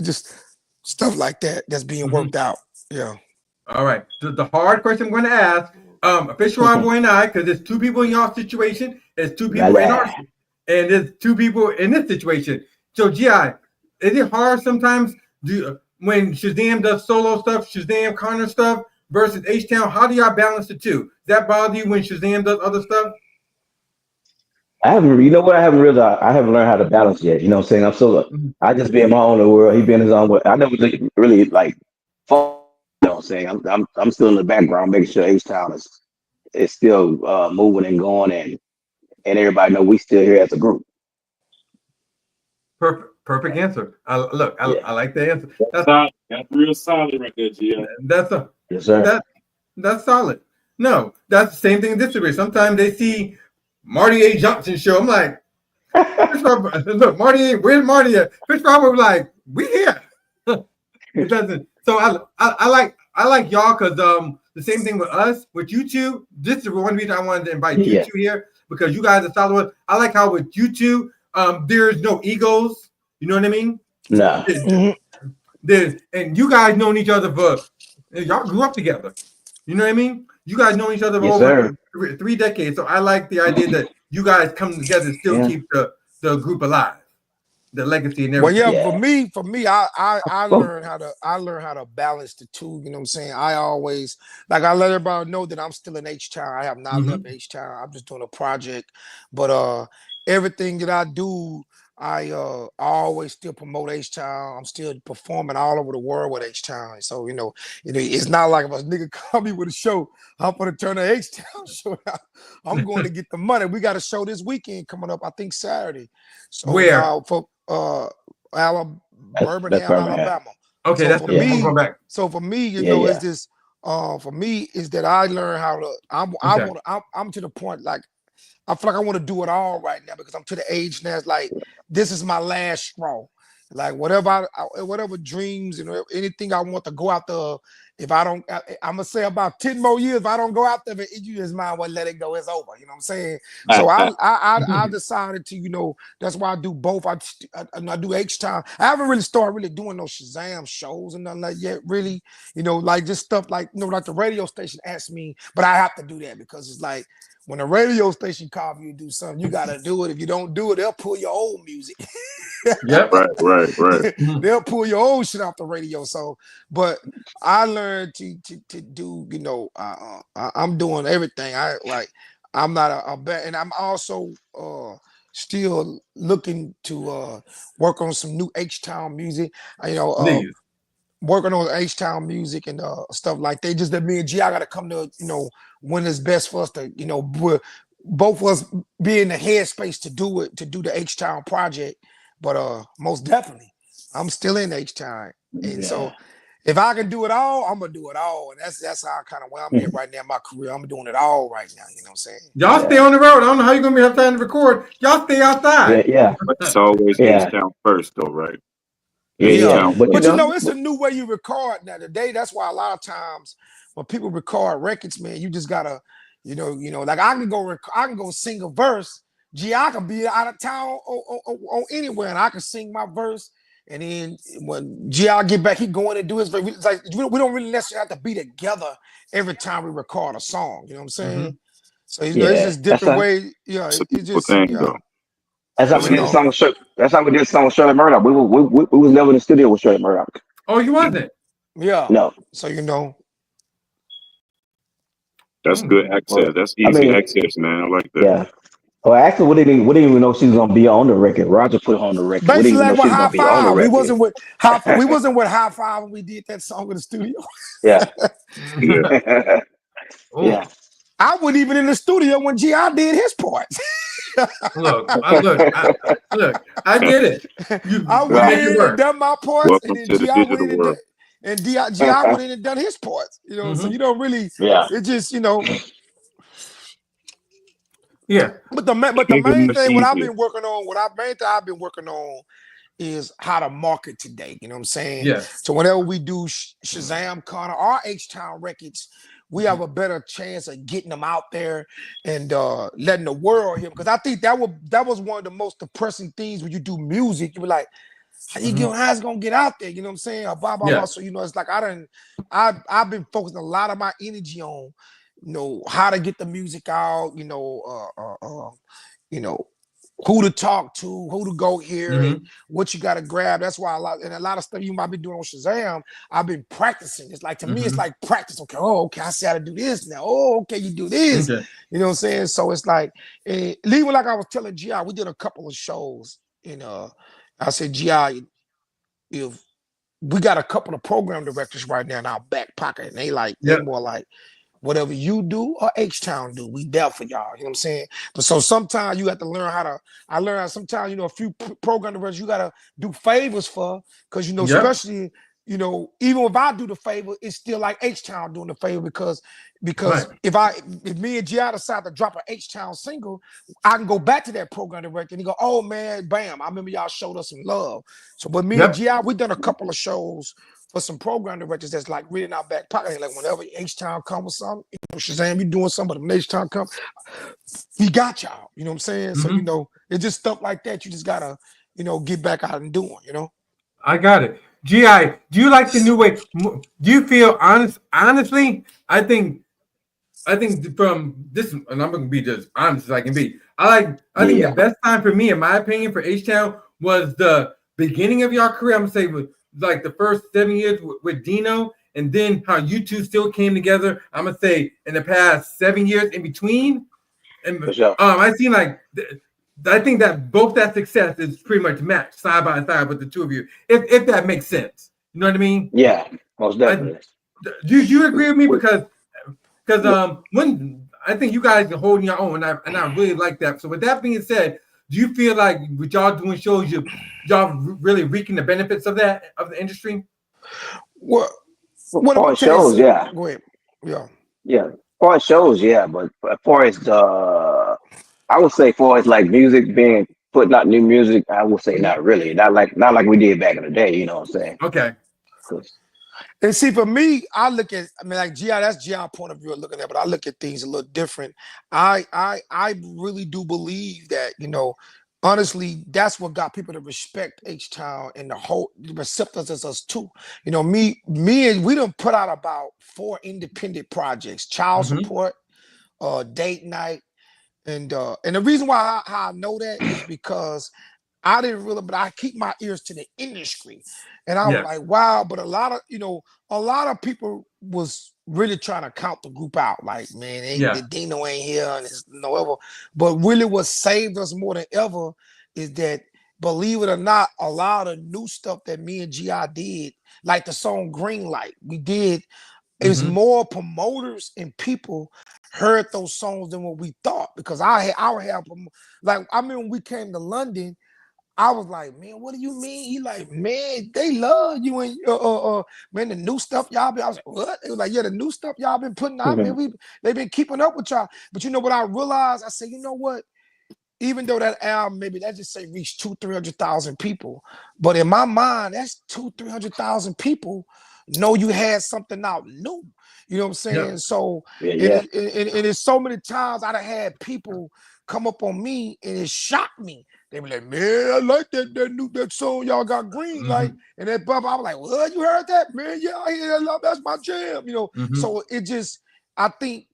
just stuff like that that's being worked out. Yeah. All right. The hard question I'm going to ask, Official Boy and I, because there's two people in your situation, there's two people in ours, and there's two people in this situation. So, G.I., is it hard sometimes when Shazam does solo stuff, Shazam Connor stuff versus H-Town? How do y'all balance the two? Does that bother you when Shazam does other stuff? I haven't learned how to balance yet. You know what I'm saying? I just be in my own world. He be in his own world. I never really like fun. You know what I'm saying? I'm still in the background, making sure H-Town is still moving and going, and everybody know we still here as a group. Perfect answer. I like the answer. That's real solid right there, Gia. Yes, sir. That's solid. No, that's the same thing in this situation. Sometimes they see Marty A. Johnson show. I'm like, look, Marty, where's Marty at? Fish Robert was like, we here. It doesn't. So I like y'all because the same thing with us, with you two. This is one reason I wanted to invite you two here because you guys are solid. I like how with you two, there's no egos. You know what I mean? No. And you guys known each other for y'all grew up together. You know what I mean? You guys know each other for over 3 decades. So I like the idea that you guys come together and still keep the group alive, the legacy and everything. Well, yeah, for me, I learned how to balance the two. You know what I'm saying? I always I let everybody know that I'm still in H-Town. I have not left H-Town. I'm just doing a project, but everything that I do, I always still promote H-Town. I'm still performing all over the world with H-Town. So, you know, it's not like if a nigga call me with a show, I'm gonna turn the H-Town show out. I'm going to get the money. We got a show this weekend coming up, I think Saturday. So where? For Birmingham, Alabama. Okay, that's back. So for me, you know, it's this for me is that I learn how to I'm to the point like I feel like I want to do it all right now because I'm to the age now. It's like this is my last straw. Like whatever dreams and anything I want to go out there. If I don't, I'm gonna say about 10 more years. If I don't go out there, you just might well let it go. It's over. You know what I'm saying? So I decided to, you know, that's why I do both. I do H-Town. I haven't really started doing no Shazam shows and nothing like yet. Really, you know, like just stuff like like the radio station asked me, but I have to do that because it's like. When a radio station calls you to do something, you gotta do it. If you don't do it, they'll pull your old music. Yep. Right. They'll pull your old shit off the radio. So, but I learned to do, you know, I'm doing everything. I'm not a bad, and I'm also still looking to work on some new H-Town music. You know, working on H-Town music and stuff like that. Just that me and G, I gotta come to, you know, when it's best for us to, you know, both of us be in the headspace to do it, to do the H-Town project. But most definitely, I'm still in H-Town. And so if I can do it all, I'm gonna do it all. And that's how kind of where I'm at right now in my career. I'm doing it all right now. You know what I'm saying? Y'all stay on the road. I don't know how you're gonna have time to record. Y'all stay outside. But it's always H-Town first, though, right? Yeah. But you know, it's a new way you record now today. That's why a lot of times when people record records, man, you just gotta, you know, like I can go sing a verse. I can be out of town on anywhere, and I can sing my verse. And then when G.I. get back, he go in and do his verse. It's like we don't really necessarily have to be together every time we record a song. You know what I'm saying? So you know, it's just different ways. Yeah, it's just That's how we did the song with Shirley. That's how we did the song with Shirley Murdoch. We was never in the studio with Shirley Murdoch. Oh, you wasn't? Yeah. No. So you know. That's good access. That's easy access, man. I like that. Yeah. Well, actually, we didn't even know she was gonna be on the record. Roger put her on the record. We didn't Basically, even know like she with was High gonna be on the Five. We record. wasn't with High Five when we did that song in the studio. Yeah. Yeah. Yeah. I wasn't even in the studio when G.I. did his parts. Look, I get it. I went in and done my parts, Welcome and then to the G.I. went digital in and world. G.I. went in and done his parts. You know, so you don't really. Yeah. It just Yeah. But the main thing what I've been working on is how to market today. You know what I'm saying? Yeah. So whenever we do Shazam Connor or H-Town records, we have a better chance of getting them out there and letting the world hear. Because I think that was one of the most depressing things when you do music. You be like, how's it gonna get out there? You know what I'm saying? Or blah blah blah. So it's like I've been focusing a lot of my energy on how to get the music out. Who to talk to, who to go here, and what you got to grab. That's why a lot of stuff you might be doing on Shazam, I've been practicing. It's like, to me, it's like practice. Okay, I see how to do this now. Oh, okay, you do this. Okay. You know what I'm saying? So it's like, even like I was telling G.I., we did a couple of shows, and I said, G.I., if we got a couple of program directors right now in our back pocket, and they more like, whatever you do or H-Town do, we there for y'all. You know what I'm saying? But so sometimes you have to learn I learned how sometimes, a few program directors you got to do favors for, because, especially, even if I do the favor, it's still like H-Town doing the favor because if me and G.I. decide to drop an H-Town single, I can go back to that program director and he go, oh man, bam, I remember y'all showed us some love. So, but me and G.I., we done a couple of shows for some program directors that's like really in our back pocket. Like whenever H-Town come with something, Shazam, you doing something, when H-Town come, we got y'all. You know what I'm saying? So, it's just stuff like that. You just gotta, get back out and doing, I got it. G.I., do you like the new way? Do you feel honestly, I think from this, and I'm gonna be just honest as I can be. I think the best time for me, in my opinion, for H-Town was the beginning of your career. I'm gonna say with like the first 7 years with Dino, and then how you two still came together. I'm gonna say in the past 7 years in between. And I seen like I think that both that success is pretty much matched side by side with the two of you, if that makes sense. You know what I mean? Yeah, most definitely. Do you agree with me? Because when I think you guys are holding your own, and I really like that. So with that being said, do you feel like with y'all doing shows, y'all really reaping the benefits of that, of the industry? What about shows? Yeah. Go ahead. Yeah. For shows, yeah, but as far as I would say, for as like music being putting out new music, I would say not really, not like we did back in the day. You know what I'm saying? Okay. And see, for me, like G.I., that's G.I. point of view of looking at it, but I look at things a little different. I really do believe that, honestly, that's what got people to respect H-Town and the whole receptors as us too. Me and we done put out about 4 independent projects: Child Support, Date Night, and the reason why how I know that is because I didn't really, but I keep my ears to the industry. And I was like, wow, but a lot of people was really trying to count the group out. Like, man, the Dino ain't here and it's no ever. But really what saved us more than ever is that, believe it or not, a lot of new stuff that me and G.I. did, like the song Green Light, we did, is more promoters and people heard those songs than what we thought. Because I have, like, I mean, when we came to London, I was like, man, what do you mean? He like, man, they love you and man, the new stuff y'all been. I was like, what? They was like, yeah, the new stuff y'all been putting out, man. They've been keeping up with y'all. But you know what I realized? I said, you know what? Even though that album, maybe let's just say reached 200,000-300,000 people, but in my mind, that's 200,000-300,000 people know you had something out new. You know what I'm saying? Yeah. So, Yeah. And it's so many times I'd have had people come up on me and it shocked me. They be like, man, I like that song y'all got, Green Light. And that Bubba, I was like, well, you heard that? Man, yeah, I hear that. That's my jam. So it just, I think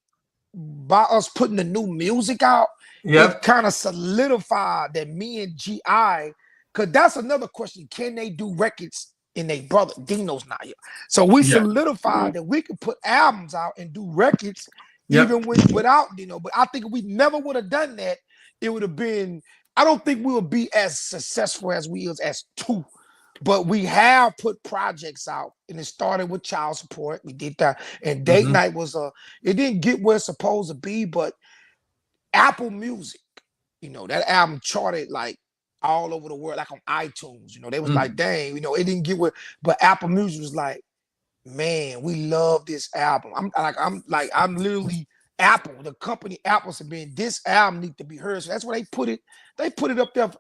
by us putting the new music out, it kind of solidified that me and G.I., because that's another question. Can they do records and they brother Dino's not here? So we solidified that we could put albums out and do records even without Dino. But I think if we never would have done that, it would have been. I don't think we would be as successful as we is as two. But we have put projects out, and it started with Child Support. We did that, and Date Night was it didn't get where it's supposed to be, but Apple Music, that album charted like all over the world, like on iTunes. They was like, dang, it didn't get where, but Apple Music was like, man, we love this album. I'm literally Apple, the company Apple said, man, this album need to be heard. So that's why they put it up there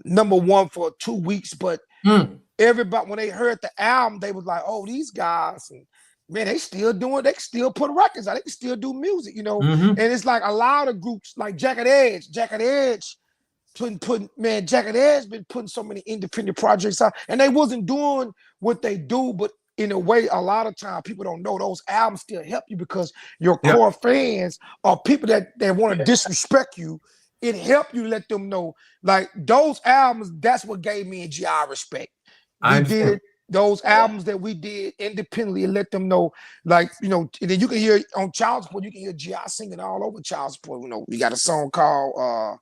number one for 2 weeks. But everybody, when they heard the album, they was like, oh, these guys, and man, they still put records out, they can still do music, and it's like a lot of groups like Jagged Edge Jagged Edge been putting so many independent projects out, and they wasn't doing what they do, but in a way, a lot of time people don't know those albums still help you because your core fans are people that want to disrespect you. It helped you let them know, like those albums. That's what gave me and GI respect. We did those albums that we did independently and let them know, like and then you can hear on Child Support, you can hear GI singing all over Child Support. We got a song called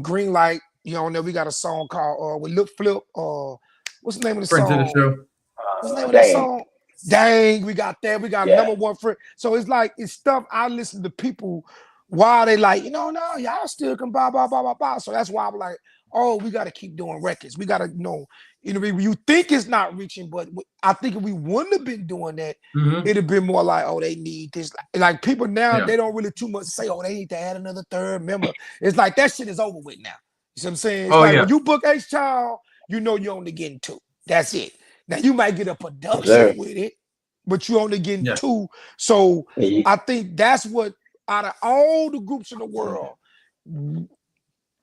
Green Light. And then we got a song called with Lip Flip. What's the name of the song? To the show. What's the name of that song? Dang, we got that. We got number one friend. So it's like it's stuff I listen to people while they like, no, y'all still can blah blah blah blah blah. So that's why I'm like, oh, we got to keep doing records. We got to you think it's not reaching, but I think if we wouldn't have been doing that, it'd have been more like, oh, they need this. Like people now, they don't really too much say, oh, they need to add another third member. It's like that shit is over with now. You see what I'm saying? It's when you book H-town, you're only getting 2. That's it. Now you might get a production with it, but you only getting 2. So I think that's what out of all the groups in the world,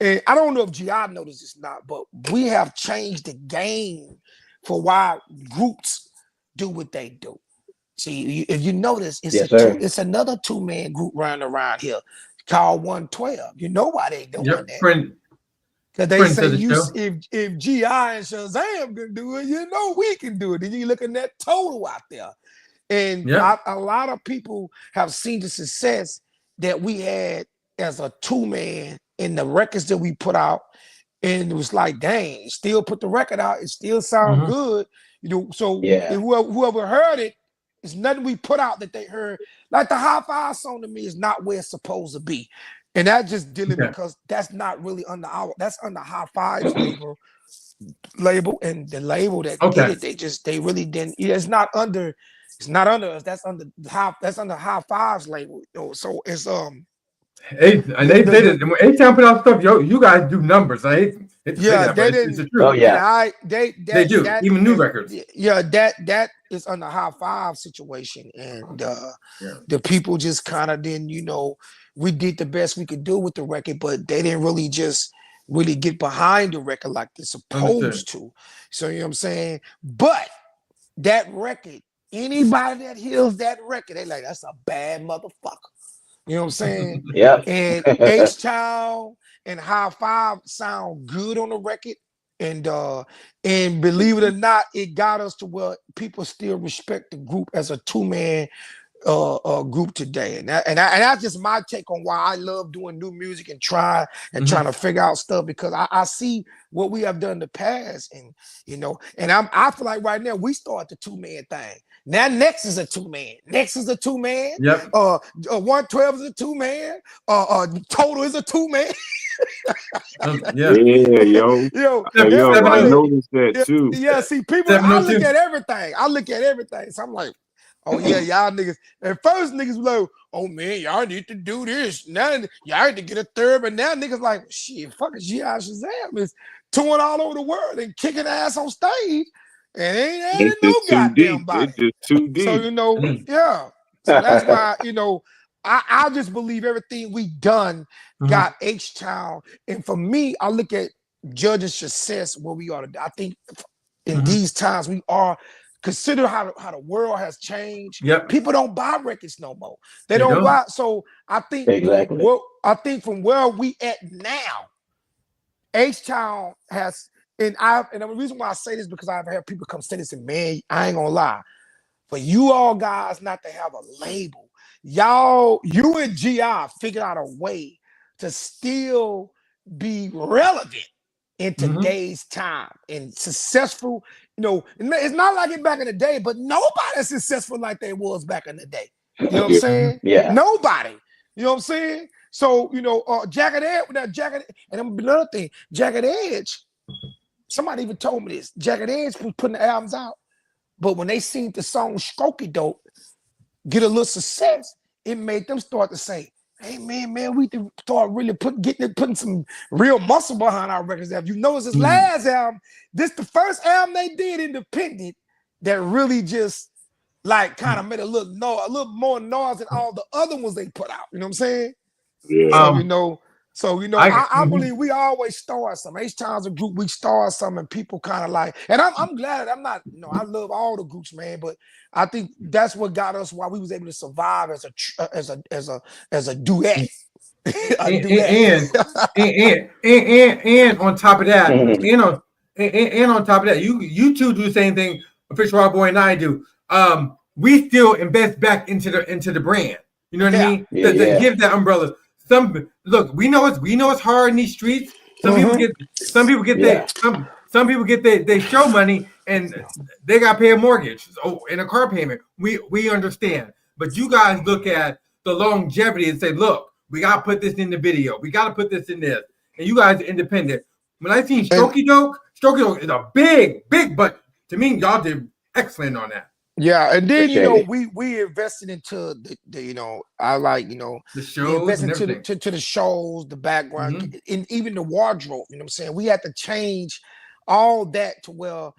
and I don't know if GI noticed this or not, but we have changed the game for why groups do what they do. See, if you notice, it's another 2-man group running around here called 112. You know why they doing that? Because they say if GI and Shazam can do it, we can do it. And you looking at Total out there. And a lot of people have seen the success that we had as a 2-man in the records that we put out. And it was like, dang, still put the record out. It still sound good. So whoever heard it, it's nothing we put out that they heard. Like the High Five song to me is not where it's supposed to be. And that just dealing because that's not really under that's under High Five's label, and the label that did it, they really didn't. It's not under us. That's under High Five's label. So it's they did when H-town put out stuff. You guys do numbers. I hate to say that, they didn't. It's the truth. Oh yeah, they do. Even new records. Yeah, that is under High Five situation, and the people just kind of didn't. We did the best we could do with the record, but they didn't really get behind the record like they're supposed to. So you know what I'm saying? But that record, anybody that hears that record, they like, that's a bad motherfucker. You know what I'm saying? And H-town and High Five sound good on the record. And believe it or not, it got us to where people still respect the group as a 2-man group today, and that's just my take on why I love doing new music and trying to figure out stuff, because I see what we have done in the past, and I feel like right now we start the 2-man thing. Now next is a 2-man. Next is a 2-man. 112 is a 2-man. Total is a 2-man. I noticed that too. See, people, I look at everything. So I'm like, oh yeah, y'all niggas. At first niggas were like, oh man, y'all need to do this. Now y'all need to get a third, but now niggas like, shit, fucking G.I. Shazam is touring all over the world and kicking ass on stage. And ain't no goddamn body. It's just too deep. So So that's why, I just believe everything we done got H-town. And for me, I look at judging success where we are today. I think in these times we are. Consider how the world has changed. People don't buy records no more. They don't buy. So I think from where we at now, H-town has, and the reason why I say this because I've had people come say this, and man, I ain't gonna lie, for you all guys not to have a label. Y'all, you and GI figured out a way to still be relevant in today's time and successful. You know, it's not like it back in the day, but nobody's successful like they was back in the day. You know what I'm saying? Yeah. Nobody. You know what I'm saying? So, you know, Jagged Edge, and another thing, Jagged Edge, somebody even told me this. Jagged Edge was putting the albums out, but when they seen the song Strokey Dope get a little success, it made them start to say, hey man, we can start really putting some real muscle behind our records. If you notice this last album, this the first album they did independent that really just like kind of made a little more noise than all the other ones they put out. You know what I'm saying? Yeah. So I believe we always start something. H-Town's a group, we start something, and people kind of like, and I'm glad I'm not, you know, I love all the groups, man, but I think that's what got us why we was able to survive as a duet. And on top of that, and on top of that, you two do the same thing Official Rock Boy and I do. We still invest back into the brand. You know what I mean? To give that umbrella. Look, we know it's hard in these streets. Some people get their show money and they got to pay a mortgage and a car payment. We understand, but you guys look at the longevity and say, look, we got to put this in the video. We got to put this in this. And you guys are independent. When I seen Strokey Dope is a big, but to me, y'all did excellent on that. Yeah, and then we invested into the you know, I like, you know, the shows, to the shows, the background, and even the wardrobe. You know what I'm saying? We had to change all that to where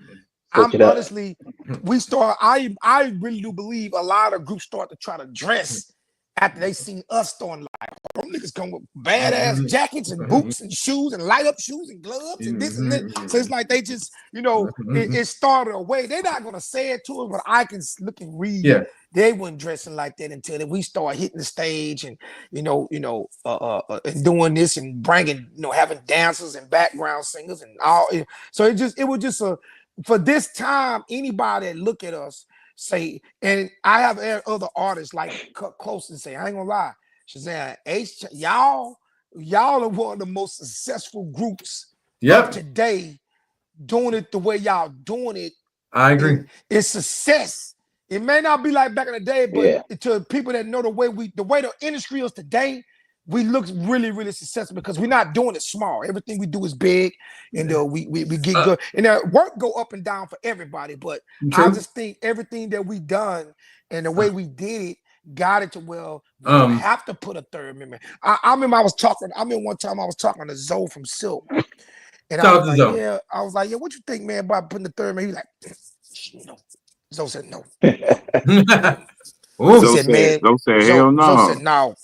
honestly, I really do believe a lot of groups start to try to dress after they seen us throwing like them niggas come with badass jackets and boots and shoes and light up shoes and gloves and this and that. So it's like they just, you know, it started away. They're not gonna say it to us, but I can look and read. Yeah. They weren't dressing like that until we start hitting the stage and and doing this and bringing, you know, having dancers and background singers and all. So it was just for this time. Anybody that look at us say, and I have other artists like cut close and say, I ain't gonna lie, Shazam, y'all are one of the most successful groups of today, doing it the way y'all doing it. I agree. It's success. It may not be like back in the day, but to people that know the way the industry is today, we look really, really successful because we're not doing it small. Everything we do is big, and we get good. And work go up and down for everybody, but I just think everything that we done and the way we did it got it to well, we don't have to put a third member. I remember one time I was talking to Zoe from Silk, and I was like, what you think, man, about putting the third member? He was like, no. Zoe said no. Zoe said, man, hell no. Zoe said, no,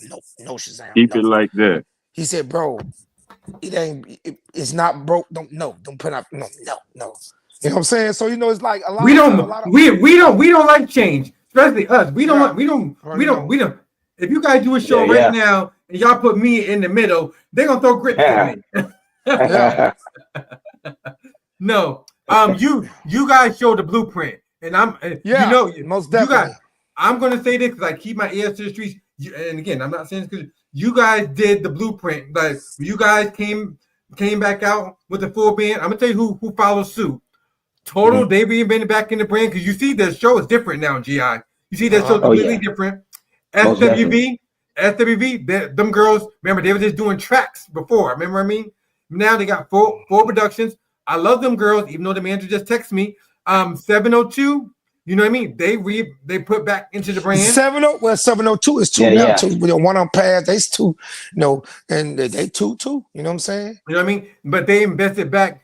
Shazam. Keep it like that. He said, bro, it's not broke. Don't put out, no. You know what I'm saying? So, you know, it's like we don't like change, especially us. We don't. If you guys do a show right now and y'all put me in the middle, they're gonna throw grits at me. No, you guys show the blueprint. And most definitely. I'm gonna say this because I keep my ears to the streets. And again, I'm not saying this because you guys did the blueprint. Like you guys came back out with the full band. I'm gonna tell you who follows suit. Total, they reinvented back in the brand because you see the show is different now. GI, you see that show completely different. SWV, them girls. Remember they were just doing tracks before. Remember what I mean? Now they got full productions. I love them girls, even though the manager just texted me. 702, you know what I mean? They put back into the brand. 702 is two now. Two with one on pads. There's two, and they two. You know what I'm saying? You know what I mean? But they invested back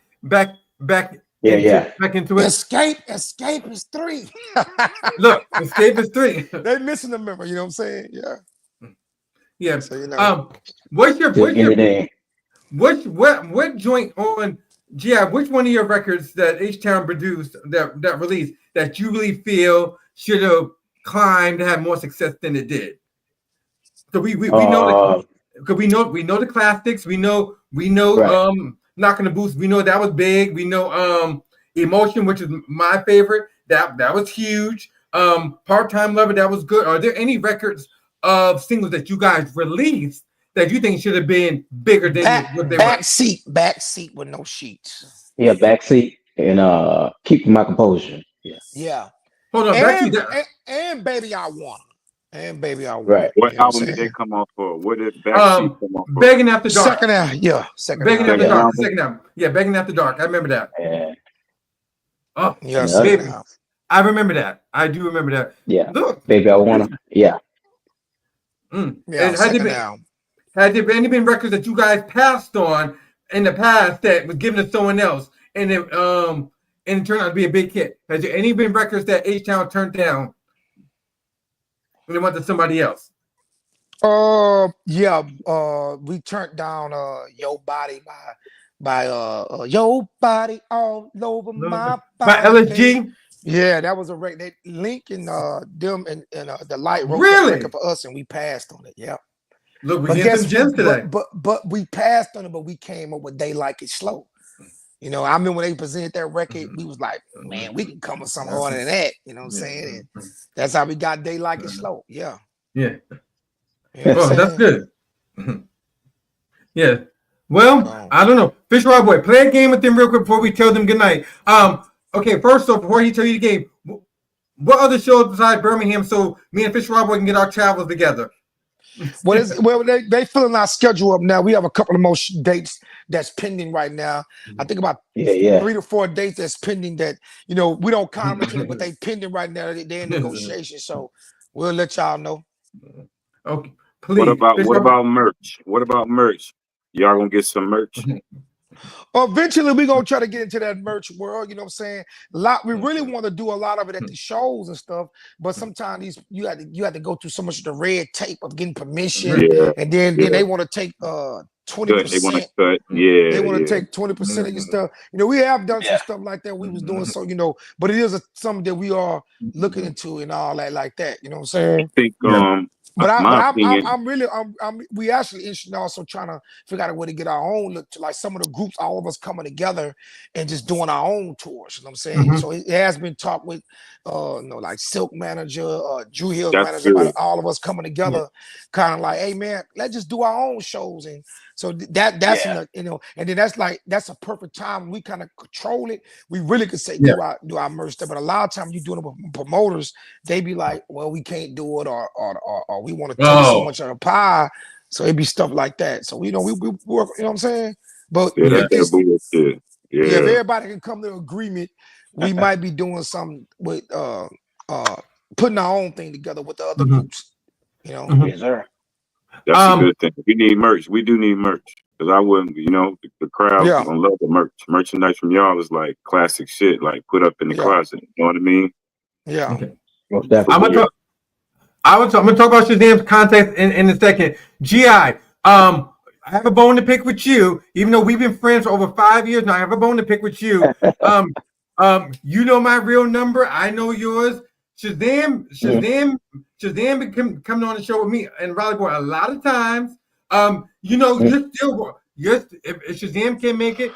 into it. Escape is 3. Look, Escape is 3. They missing a member. You know what I'm saying? Yeah. Yeah. So, what joint on? Yeah, which one of your records that H-Town produced that released that you really feel should have climbed to have more success than it did? So we know because we know the classics. We know Knocking the Boots. We know that was big. We know Emotion, which is my favorite. That was huge. Part-Time Lover, that was good. Are there any records of singles that you guys released that you think should have been bigger than what they were? Backseat with no sheets. Yeah, Backseat and Keep My Composure. Yeah. Yeah. Hold on, and Baby I Want. And Baby I Want. Right. What album did they come off for? What did Backseat come off for? Begging After Dark. Second album. Yeah. Begging After Dark. Second album. Yeah, Begging After Dark. I remember that. Yeah. Oh, yeah. Baby. I remember that. I do remember that. Yeah. Look. Baby I Wanna. Yeah. Yeah. Second album. Had there been records that you guys passed on in the past that was given to someone else and it turned out to be a big hit? Has there any been records that H-Town turned down and they went to somebody else? Yeah. We turned down Your Body by Your Body All Over My Body. By LSG? Yeah, that was a record. Link and them and the Light wrote that record for us, and we passed on it. Yeah. Look, we get some gems today. But we passed on it, but we came up with They Like It Slow. You know, I remember when they presented that record, we was like, man, we can come with something harder than that. You know what I'm saying? And that's how we got They Like It Slow. Yeah. Yeah. Oh, that's good. Yeah. Well, I don't know. Fish Rob Boy, play a game with them real quick before we tell them goodnight. Okay, first off, before he tell you the game, what other shows besides Birmingham so me and Fish Rob Boy can get our travels together? Well, they filling our schedule up now. We have a couple of more dates that's pending right now. I think about 3 to 4 dates that's pending that, you know, we don't comment to them, but they pending right now. They're in negotiation. So we'll let y'all know. Okay. Please. What about merch? What about merch? Y'all gonna get some merch? Eventually, we're gonna try to get into that merch world. You know what I'm saying? We really want to do a lot of it at the shows and stuff, but sometimes you had to go through so much of the red tape of getting permission, and then they want to take 20%. They want to cut. Yeah. They want to take 20% of your stuff. You know, we have done some stuff like that. We was doing so, you know, but it is something that we are looking into and all that like that. You know what I'm saying? I think we actually interested in also trying to figure out a way to get our own look to like some of the groups, all of us coming together and just doing our own tours. You know what I'm saying? So it has been talked with like Silk Manager, Drew Hill Manager, about all of us coming together, kind of like, hey man, let's just do our own shows. And so that's you know, and then that's a perfect time. We kind of control it. We really could say do our merch stuff, but a lot of times you doing it with promoters, they be like, well, we can't do it, or we want to take so much of the pie. So it'd be stuff like that. So we work, you know what I'm saying? But if everybody can come to agreement, we might be doing something with putting our own thing together with the other groups. You know, Yes, sir. That's a good thing. We need merch. We do need merch. Because I wouldn't, you know, the crowd gonna love the merch. Merchandise from y'all is like classic shit, like put up in the closet. You know what I mean? Yeah. Okay. I'm gonna talk about Shazam's context in a second. GI, I have a bone to pick with you, even though we've been friends for over 5 years now. I have a bone to pick with you. You know my real number. I know yours. Shazam been coming on the show with me and Raleigh Boy a lot of times. You know, if Shazam can't make it,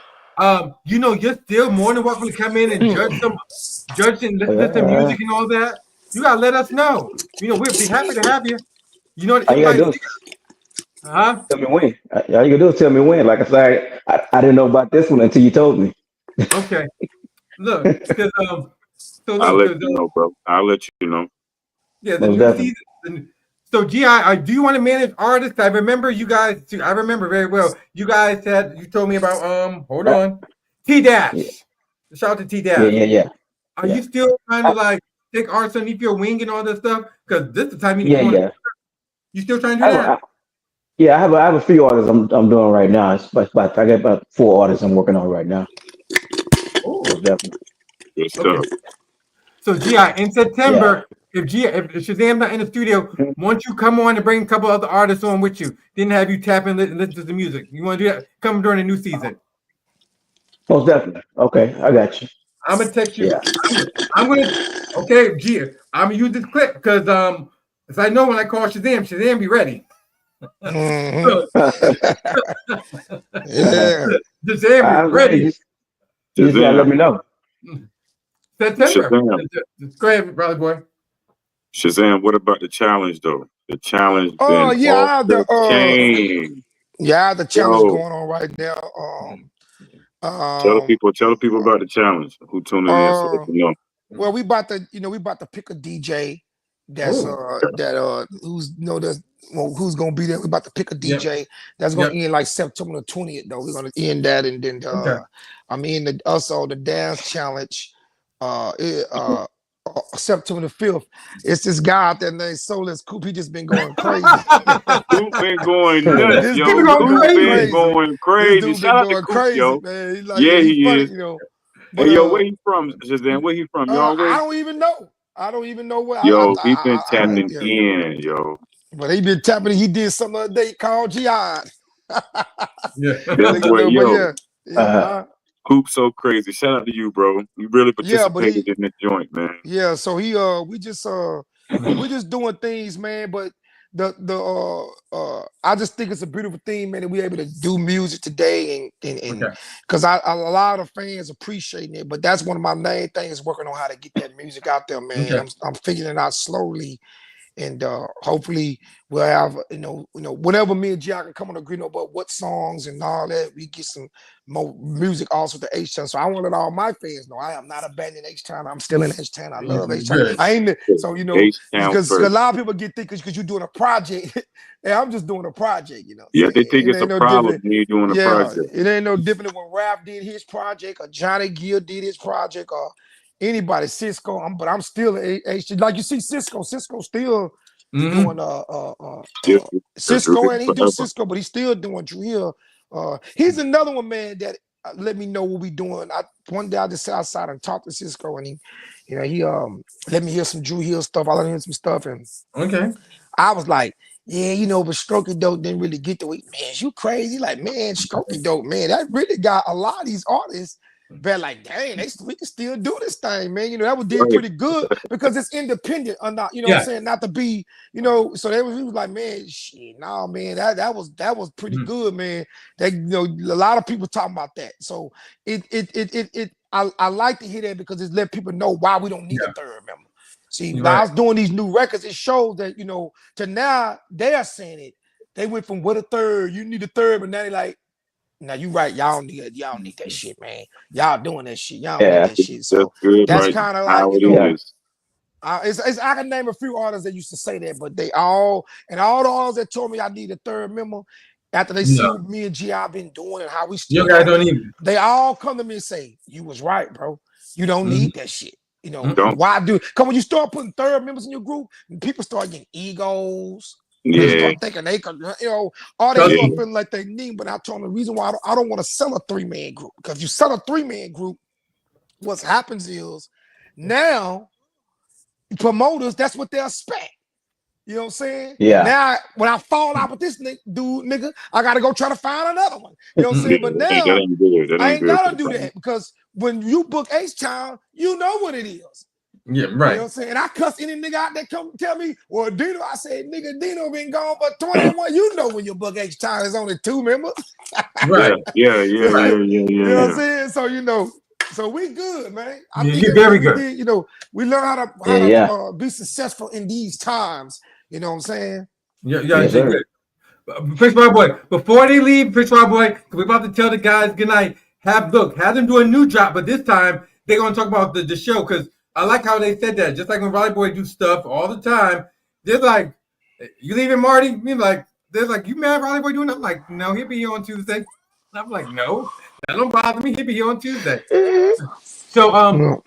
you know, you're still more than welcome to come in and judge and listen to music and all that. You gotta let us know. You know, we'll be happy to have you. You know, all you gotta do is tell me when. All you gotta do is tell me when. Like I said, I didn't know about this one until you told me. Okay. Look, because I'll let you know, bro. I'll let you know. Yeah, the new season. So, GI, do you want to manage artists? I remember you guys. I remember very well. You guys you told me about hold on, T-Dash. Yeah. Shout out to T-Dash. Yeah. Are you still trying to like take artists underneath your wing and all that stuff? Because this is the time you need to. You still trying to do that? I have a few artists I'm doing right now. I got about 4 artists I'm working on right now. Oh, definitely. Good stuff. So GI, in September, if Shazam's not in the studio, once you come on and bring a couple other artists on with you, then have you tap in and listen to the music. You want to do that? Come during the new season. Most definitely. Okay, I got you. I'm gonna text you. I'm gonna I'm gonna use this clip because as I know when I call Shazam be ready. Shazam be ready. You just gotta let me know. September. Go ahead, brother boy. Shazam, what about the challenge though? The challenge Oh been yeah, I off have the chain. the challenge Yo, going on right now. tell the people about the challenge. Who tuning in so they can know. Well, we about to pick a DJ that's who's who's gonna be there. We about to pick a DJ that's gonna end like September the 20th though. We're gonna end that, and then I'm in also the dance challenge September the 5th. It's this guy out there named Soulless Coop. He just been going crazy. Coop been going nuts, This yo. dude Been going crazy. This dude Shout out to going Coop, crazy, yo. man. He's like, Yeah, he's he funny, is. you know. Hey, yo, where he from, Shazam? Where he from? Y'all way? I don't even know. I don't even know where. Yo, he been tapping in, yo. But he been tapping. He did something the other day called G.I. That's what, yo. Coop's so crazy. Shout out to you, bro. You really participated in this joint, man. Yeah, so we just doing things, man. But I just think it's a beautiful thing, man, that we're able to do music today, and because a lot of fans appreciating it. But that's one of my main things, working on how to get that music out there, man. I'm figuring it out slowly. And hopefully we'll have, whenever me and G.I. can come on an agreement about what songs and all that, we get some more music also to H-town. So I want to let all my fans know I am not abandoning H-town. I'm still in H-town. I love H-town. I ain't so because a lot of people get thick because you're doing a project. And I'm just doing a project, Yeah, they think it's a problem when you're doing a project. It ain't no different than when Raph did his project, or Johnny Gill did his project, or anybody, Cisco. But I'm still like you see Cisco still doing Cisco, and he do Cisco, but he's still doing drill. He's another one, man, that let me know what we doing. One day I just sat outside and talked to Cisco, and he let me hear some Drew Hill stuff. I let him hear some stuff, and I was like, but Stroke It Dope didn't really get the way. Man, you crazy? Like, man, Stroke It Dope, man, that really got a lot of these artists. But like, dang, we can still do this thing, man. That was did pretty good because it's independent, or not, what I'm saying, not to be, So he was like, man, shit, nah, man, that was pretty good, man. That a lot of people talking about that. So I like to hear that because it let people know why we don't need a third member. See, when I was doing these new records, it shows that to now they are saying it. They went from what a third, you need a third, but now they like. Now you right, y'all don't need that shit, man. Y'all doing that shit, y'all don't need that shit. So that's kind of like I can name a few artists that used to say that, but they all the artists that told me I need a third member after they see what me and G.I. been doing and how we still they all come to me and say, you was right, bro. You don't need that shit. Why do? Because when you start putting third members in your group, people start getting egos. They start thinking they could, or they start feeling like they need. But I told them the reason why I don't want to sell a 3-man group, because if you sell a 3-man group, what happens is now promoters, that's what they expect. You know what I'm saying? Yeah. Now when I fall out with this nigga, I gotta go try to find another one. You know what I'm saying? But now I ain't gotta do that, because when you book H-town, you know what it is. Yeah, right. You know what I'm saying? And I cuss any nigga out there come tell me, well, Dino, I said, nigga, Dino been gone for 21. You know when your book H-town is only 2 members. Right. Yeah. You know what I'm saying? So, so we good, man. I think you're very good. We learn how to be successful in these times. You know what I'm saying? Yeah. Prince My Boy, before they leave, Prince My Boy, we're about to tell the guys good night. Have them do a new drop, but this time they're gonna talk about the show, because I like how they said that. Just like when Raleigh Boy do stuff all the time, they're like, you leaving Marty? They're like, you mad Raleigh Boy doing that? I'm like, no, he'll be here on Tuesday. I'm like, no, that don't bother me. He'll be here on Tuesday. So,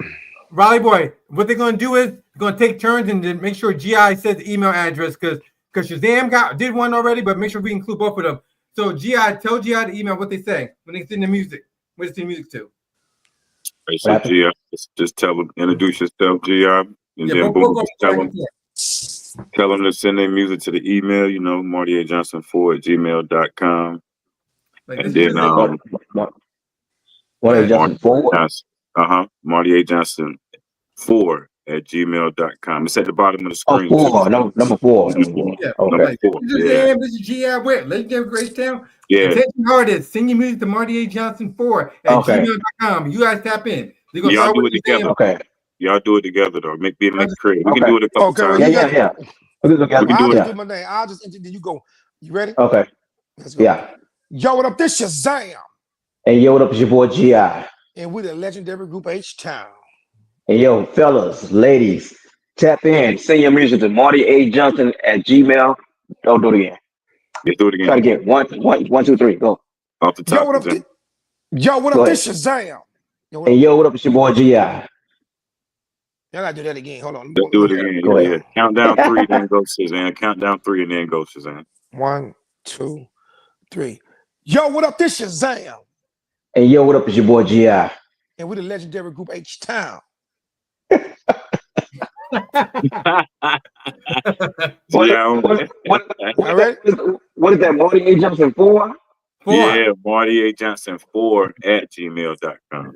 Raleigh Boy, what they're gonna do is they're gonna take turns and then make sure G.I. says the email address, because Shazam did one already, but make sure we include both of them. So G.I., tell G.I. to email what they say when they send the music. What they send the music to? So G.I., just tell them, introduce yourself, G.I., and then boom, tell them to send their music to the email, martyajohnson4@gmail.com. And then martyajohnson4@gmail.com. It's at the bottom of the screen. Number 4. Yeah. Okay. This is G.I. Wit, legendary Gracetown. Yeah. Attention artists, send your music to martyajohnson4@gmail.com. You guys tap in. Y'all do it together. Okay. Y'all do it together though. Make creative. We can do it a couple times. Well, Yeah. We can do my name. I'll just then you go. You ready? Okay. Let's go. Yeah. Yo, what up? This Shazam. And yo, what up? It's your boy G.I. And we're the legendary group H-town. And yo, fellas, ladies, tap in. Send your music to Marty A. Johnson at Gmail. Don't do it again. Yeah, do it again. Try it again. One, two, three. Go. Off the top. Yo, what up? This Shazam. And yo, what up? It's your boy G.I. Y'all gotta do that again. Hold on. Let's do it again. Go ahead. Countdown 3, then go Shazam. Countdown 3 and then go Shazam. 1, 2, 3. Yo, what up? This Shazam. And yo, what up? It's your boy G.I. And we're the legendary group H-town. What is that? Marty A. Johnson 4? Yeah, Marty A. Johnson 4 at gmail.com.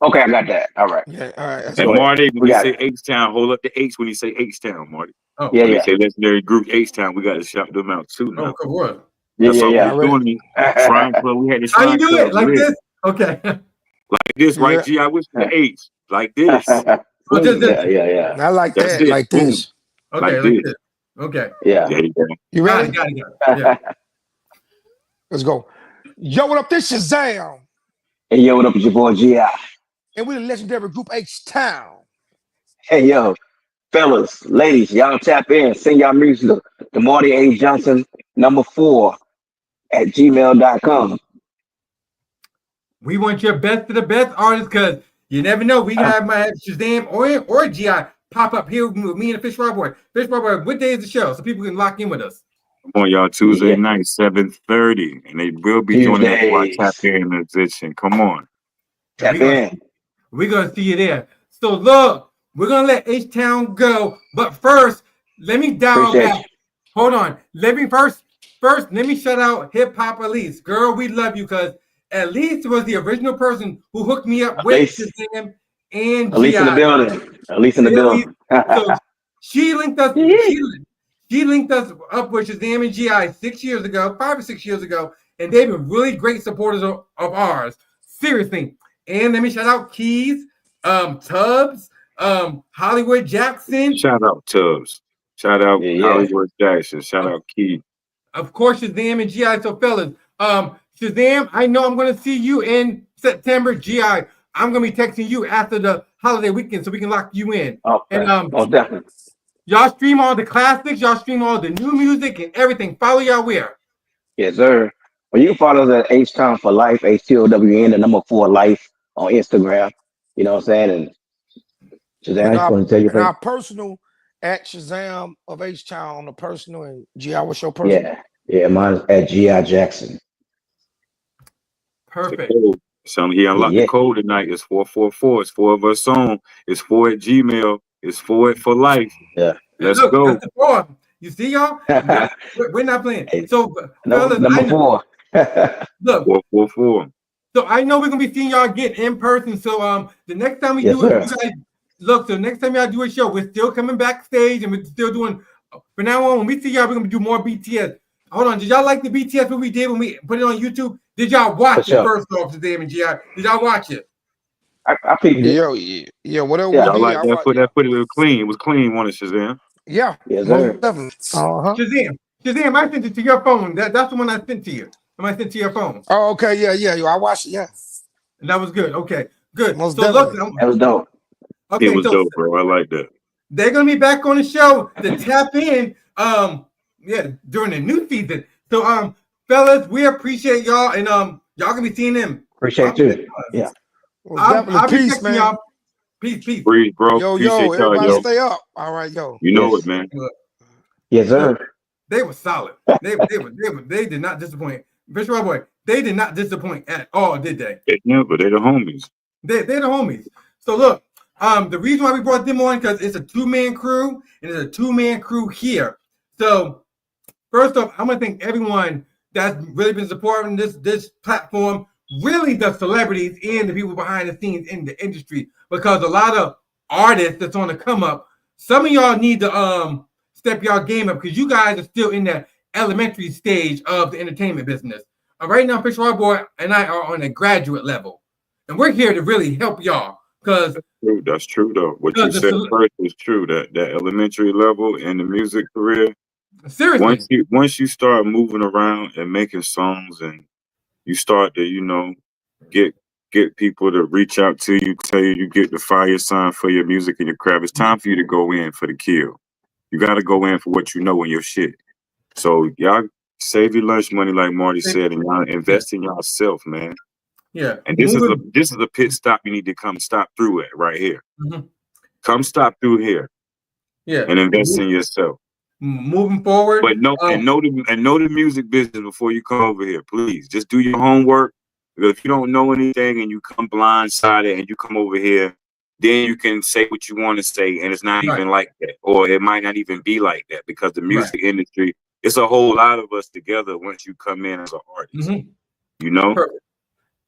Okay, I got that. All right. Yeah, all right. And Marty, when you say H-town, hold up the H when you say H-town, Marty. Oh, when you say legendary group H-town, we got to shout them out too now. Oh, come on. That's all we're doing. Shrine Club, we had the Shrine How you do Club it? Like this? Okay. Like this, right, G? I wish the H. Like this. Yeah. I like That's that. it. Like this. Okay, Like like this. this. Okay. Yeah. There you go. You ready? Got it. Yeah. Let's go. Yo, what up? This Shazam. And yo, what up? It's your boy G.I. And we're the legendary group H-town. Hey, yo, fellas, ladies, y'all tap in. Send y'all music to Marty A. Johnson 4 at gmail.com. We want your best of the best artists because you never know. We might have Shazam or G.I. pop up here with me and the Fish Fry Boy. Fish Fry Boy, what day is the show? So people can lock in with us. Come on, y'all, Tuesday night, 7:30. And they will be joining us for our Tap In musician. Come on. Tap in. We're going to see you there. So look, we're going to let H-Town go. But first, let me dial back. Hold on. Let me first, let me shout out Hip Hop Elise. Girl, we love you because Elise was the original person who hooked me up with Shazam and Elise in the building. Elise in the building. So she linked us. She linked us up with Shazam and G.I. 5 or 6 years ago, and they've been really great supporters of ours. Seriously. And let me shout out Keys, Tubbs, Hollywood Jackson. Shout out Tubbs. Shout out Hollywood Jackson. Shout out Keys. Of course, Shazam and G.I. So fellas, Shazam, I know I'm going to see you in September. G.I., I'm going to be texting you after the holiday weekend so we can lock you in. Okay. And definitely. Y'all stream all the classics. Y'all stream all the new music and everything. Follow y'all where? Yes, sir. Well, you can follow us at H-Town for Life, HTOWN, the 4 Life on Instagram. You know what I'm saying? And Shazam, going to tell you. And our personal at Shazam of H-Town on the personal, and G.I. what's your personal? Yeah, mine is at G.I. Jackson. Perfect. So he unlocked the code tonight. It's 444. It's 4 of us on. It's 4 at Gmail. It's 4 for life. Yeah. Let's go. That's the 4. You see, y'all? We're not playing. So, fellas, number 4. Look. 444. So I know we're gonna be seeing y'all again in person. So the next time we do it, you guys look. So next time y'all do a show, we're still coming backstage and we're still doing. From now on, when we see y'all, we're gonna do more BTS. Hold on, did y'all like the BTS what we did when we put it on YouTube? Did y'all watch it first off, Shazam and G.I.? Did y'all watch it? I peeped it. Yeah, whatever. I like that. That put it clean. It was clean, wasn't it, Shazam? Yeah. Yes, sir. Shazam, I sent it to your phone. That's the one I sent to you. I sent to your phone. Oh, okay, yeah. I watched it, yeah. And that was good. Okay, good. Most so look, that was dope. Okay, it was dope, bro. I like that. They're gonna be back on the show to tap in. During the new season. So fellas, we appreciate y'all, and y'all gonna be seeing them. Appreciate you. Yeah. Well, I'll be peace, man. y'all. Peace. Breathe, bro. Yo, everybody stay up. All right, yo. You know it, man. Yes, sir. They were solid. They did not disappoint. Fish Fry Boy, they did not disappoint at all, did they? Yeah, but they're the homies. They're the homies. So look, the reason why we brought them on because it's a 2-man crew and it's a 2-man crew here. So first off, I'm gonna thank everyone that's really been supporting this platform. Really, the celebrities and the people behind the scenes in the industry, because a lot of artists that's on the come up. Some of y'all need to step y'all game up because you guys are still in that elementary stage of the entertainment business. Right now, Fish Fry Boy and I are on a graduate level, and we're here to really help y'all Because that's true though. What you said first is true. That elementary level in the music career. Seriously. Once you start moving around and making songs, and you start to get people to reach out to you, tell you get the fire sign for your music and your craft. It's time for you to go in for the kill. You got to go in for what you know in your shit. So y'all save your lunch money, like Marty said, and y'all invest in yourself, man. Yeah. And this is a pit stop you need to come stop through at right here. Come stop through here. Yeah. And invest in yourself. Moving forward. But know the music business before you come over here. Please just do your homework. Because if you don't know anything and you come blindsided and you come over here, then you can say what you want to say, and it's not even like that, or it might not even be like that, because the music industry, it's a whole lot of us together once you come in as an artist. You know? Perfect.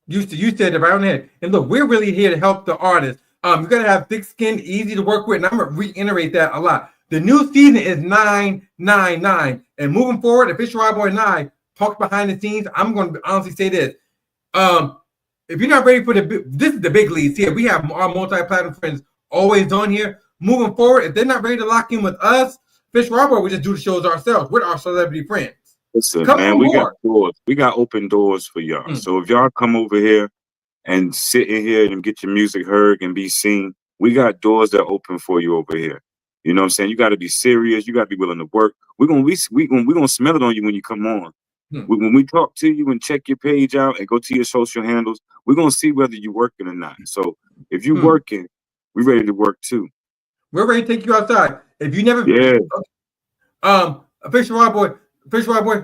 You said it right on the head. And look, we're really here to help the artists. You're gonna have thick skin, easy to work with, and I'm gonna reiterate that a lot. The new season is 999, and moving forward, if Fisher Boy and I talk behind the scenes, I'm gonna honestly say this. If you're not ready for this is the big leads here. We have our multi-platinum friends always on here. Moving forward, if they're not ready to lock in with us, Fish Boy, we just do the shows ourselves with our celebrity friends. Listen, man, we got doors. We got open doors for y'all. So if y'all come over here and sit in here and get your music heard and be seen, we got doors that open for you over here. You know what I'm saying? You got to be serious. You got to be willing to work. We're gonna smell it on you when you come on. When we talk to you and check your page out and go to your social handles, we're gonna see whether you're working or not. So if you're working, we're ready to work too. We're ready to take you outside. If you never, Fisher Boy,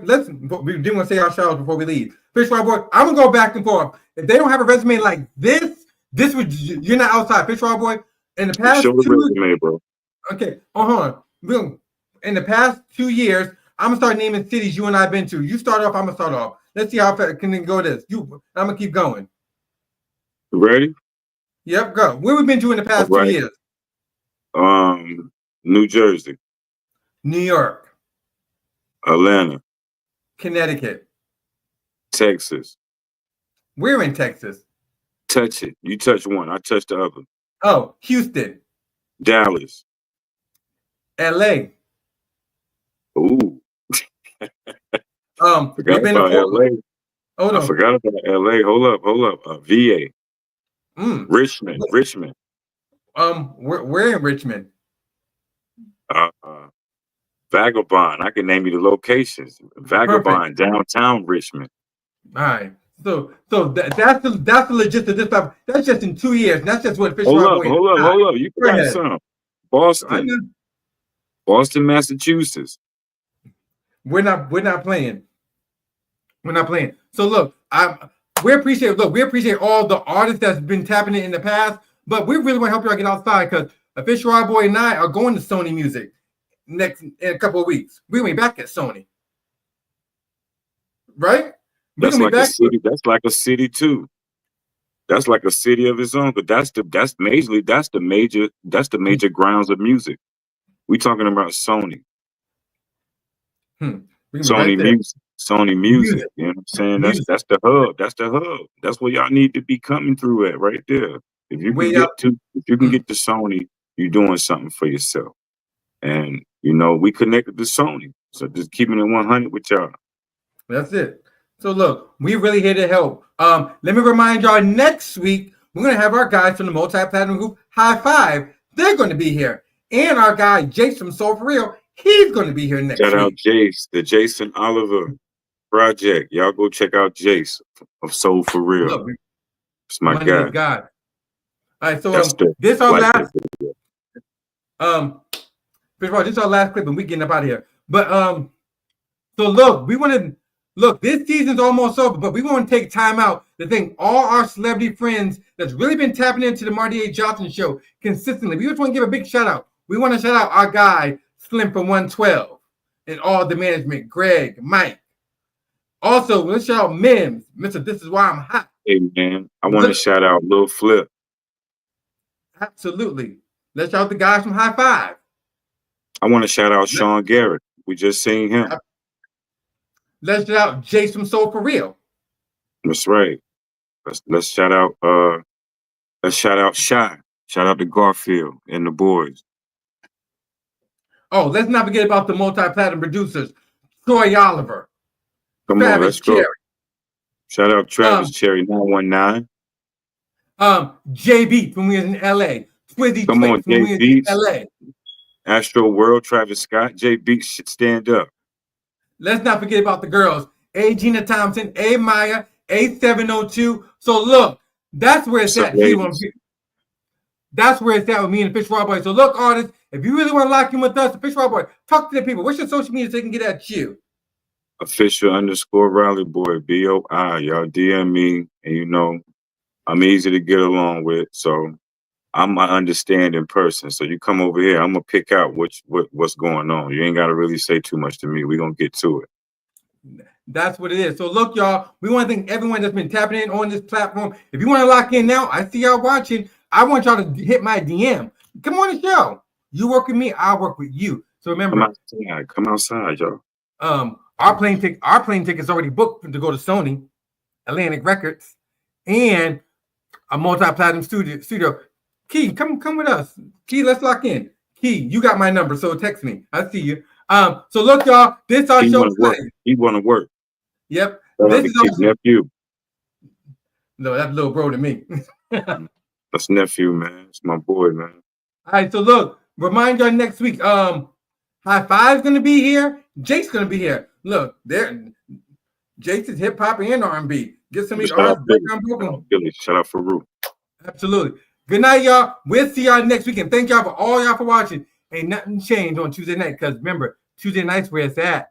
listen. We didn't want to say our shout outs before we leave. Fisher Boy, I'm gonna go back and forth. If they don't have a resume like this would you're not outside. Fisher Boy, in the past show the resume, bro. Okay, hold on. In the past 2 years, I'm gonna start naming cities you and I've been to. You start off, I'm gonna start off. Let's see how fast can it go. I'm gonna keep going. You ready? Yep, go. Where we been to in the past 2 years? New Jersey, New York, Atlanta, Connecticut, Texas. We're in Texas. Touch it. You touch one, I touch the other. Oh, Houston, Dallas, LA. Ooh. Forgot about LA. Hold on. I forgot about LA. Hold up. VA. Richmond. We're in Richmond. Vagabond. I can name you the locations. Vagabond, downtown Richmond. All right. So that's the legit of this stuff. That's just in 2 years. That's just what Fish Hold up. You forgot some. Boston, Massachusetts. We're not playing. We're not playing. So look, we appreciate all the artists that's been tapping it in the past, but we really want to help y'all get outside because Fish Boy and I are going to Sony Music in a couple of weeks. We're going to be back at Sony. Right? That's like a city. That's like a city too. That's like a city of its own. But that's the major grounds of music. We talking about Sony. Sony Music. You know what I'm saying? That's the hub. That's the hub. That's where y'all need to be coming through at right there. If you can get to Sony, you're doing something for yourself. And we connected to Sony. So just keeping it 100 with y'all. That's it. So look, we really here to help. Let me remind y'all, next week we're gonna have our guys from the multi-platinum group High Five. They're gonna be here, and our guy Jace from Soul For Real, he's gonna be here next week. Shout out Jace, the Jason Oliver Project. Y'all go check out Jace of Soul For Real. It's my guy. God. All right, so this is our last. This is our last clip, and we getting up out of here. But so look, this season's almost over, but we want to take time out to thank all our celebrity friends that's really been tapping into the Marty A. Johnson Show consistently. We just want to give a big shout out. We want to shout out our guy, Slim from 112, and all the management, Greg, Mike. Also, let's shout out Mims, Mr. This Is Why I'm Hot. Hey, man, I want to shout out Lil Flip. Absolutely. Let's shout out the guys from High Five. I want to shout out Sean Garrett. We just seen him. Let's shout out Jace from Soul For Real. That's right. Let's shout out Let's shout out Shy. Shout out to Garfield and the boys. Oh, let's not forget about the multi-platinum producers, Troy Oliver. Come Travis on, let's Cherry. go. Shout out Travis Cherry 919. JB from we was in LA. Twizzy Come on, from we was in LA. Astro World, Travis Scott, J Beats should stand up. Let's not forget about the girls. A. Gina Thompson, A. Maya, A702. So look, that's where it's at. That's where it's at with me and the Fish Raw Boy. So look, artists, if you really want to lock in with us, the Fish Raw Boy, talk to the people. What's your social media so they can get at you? Official_Rally Boy, BOI. Y'all DM me, and you know, I'm easy to get along with. So I'm my understanding person. So you come over here, I'm gonna pick out what's going on. You ain't gotta really say too much to me. We're gonna get to it. That's what it is. So look, y'all, we want to thank everyone that's been tapping in on this platform. If you want to lock in now, I see y'all watching. I want y'all to hit my DM. Come on the show. You work with me, I work with you. So remember, come outside, y'all. Our plane ticket's already booked to go to Sony, Atlantic Records, and a multi-platinum studio. Key, come with us. Key, let's lock in. Key, you got my number, so text me. I see you. So look, y'all, this our show. He want to work. Yep. This is our nephew. No, that's little bro to me. That's nephew, man. It's my boy, man. All right, so look, remind y'all next week. High Five's gonna be here. Jake's gonna be here. Look, there. Jake's is hip hop and R&B. Get some shout out Farouk. Absolutely. Good night, y'all. We'll see y'all next week, and thank y'all for all y'all for watching. Ain't nothing changed on Tuesday night, because remember, Tuesday night's where it's at.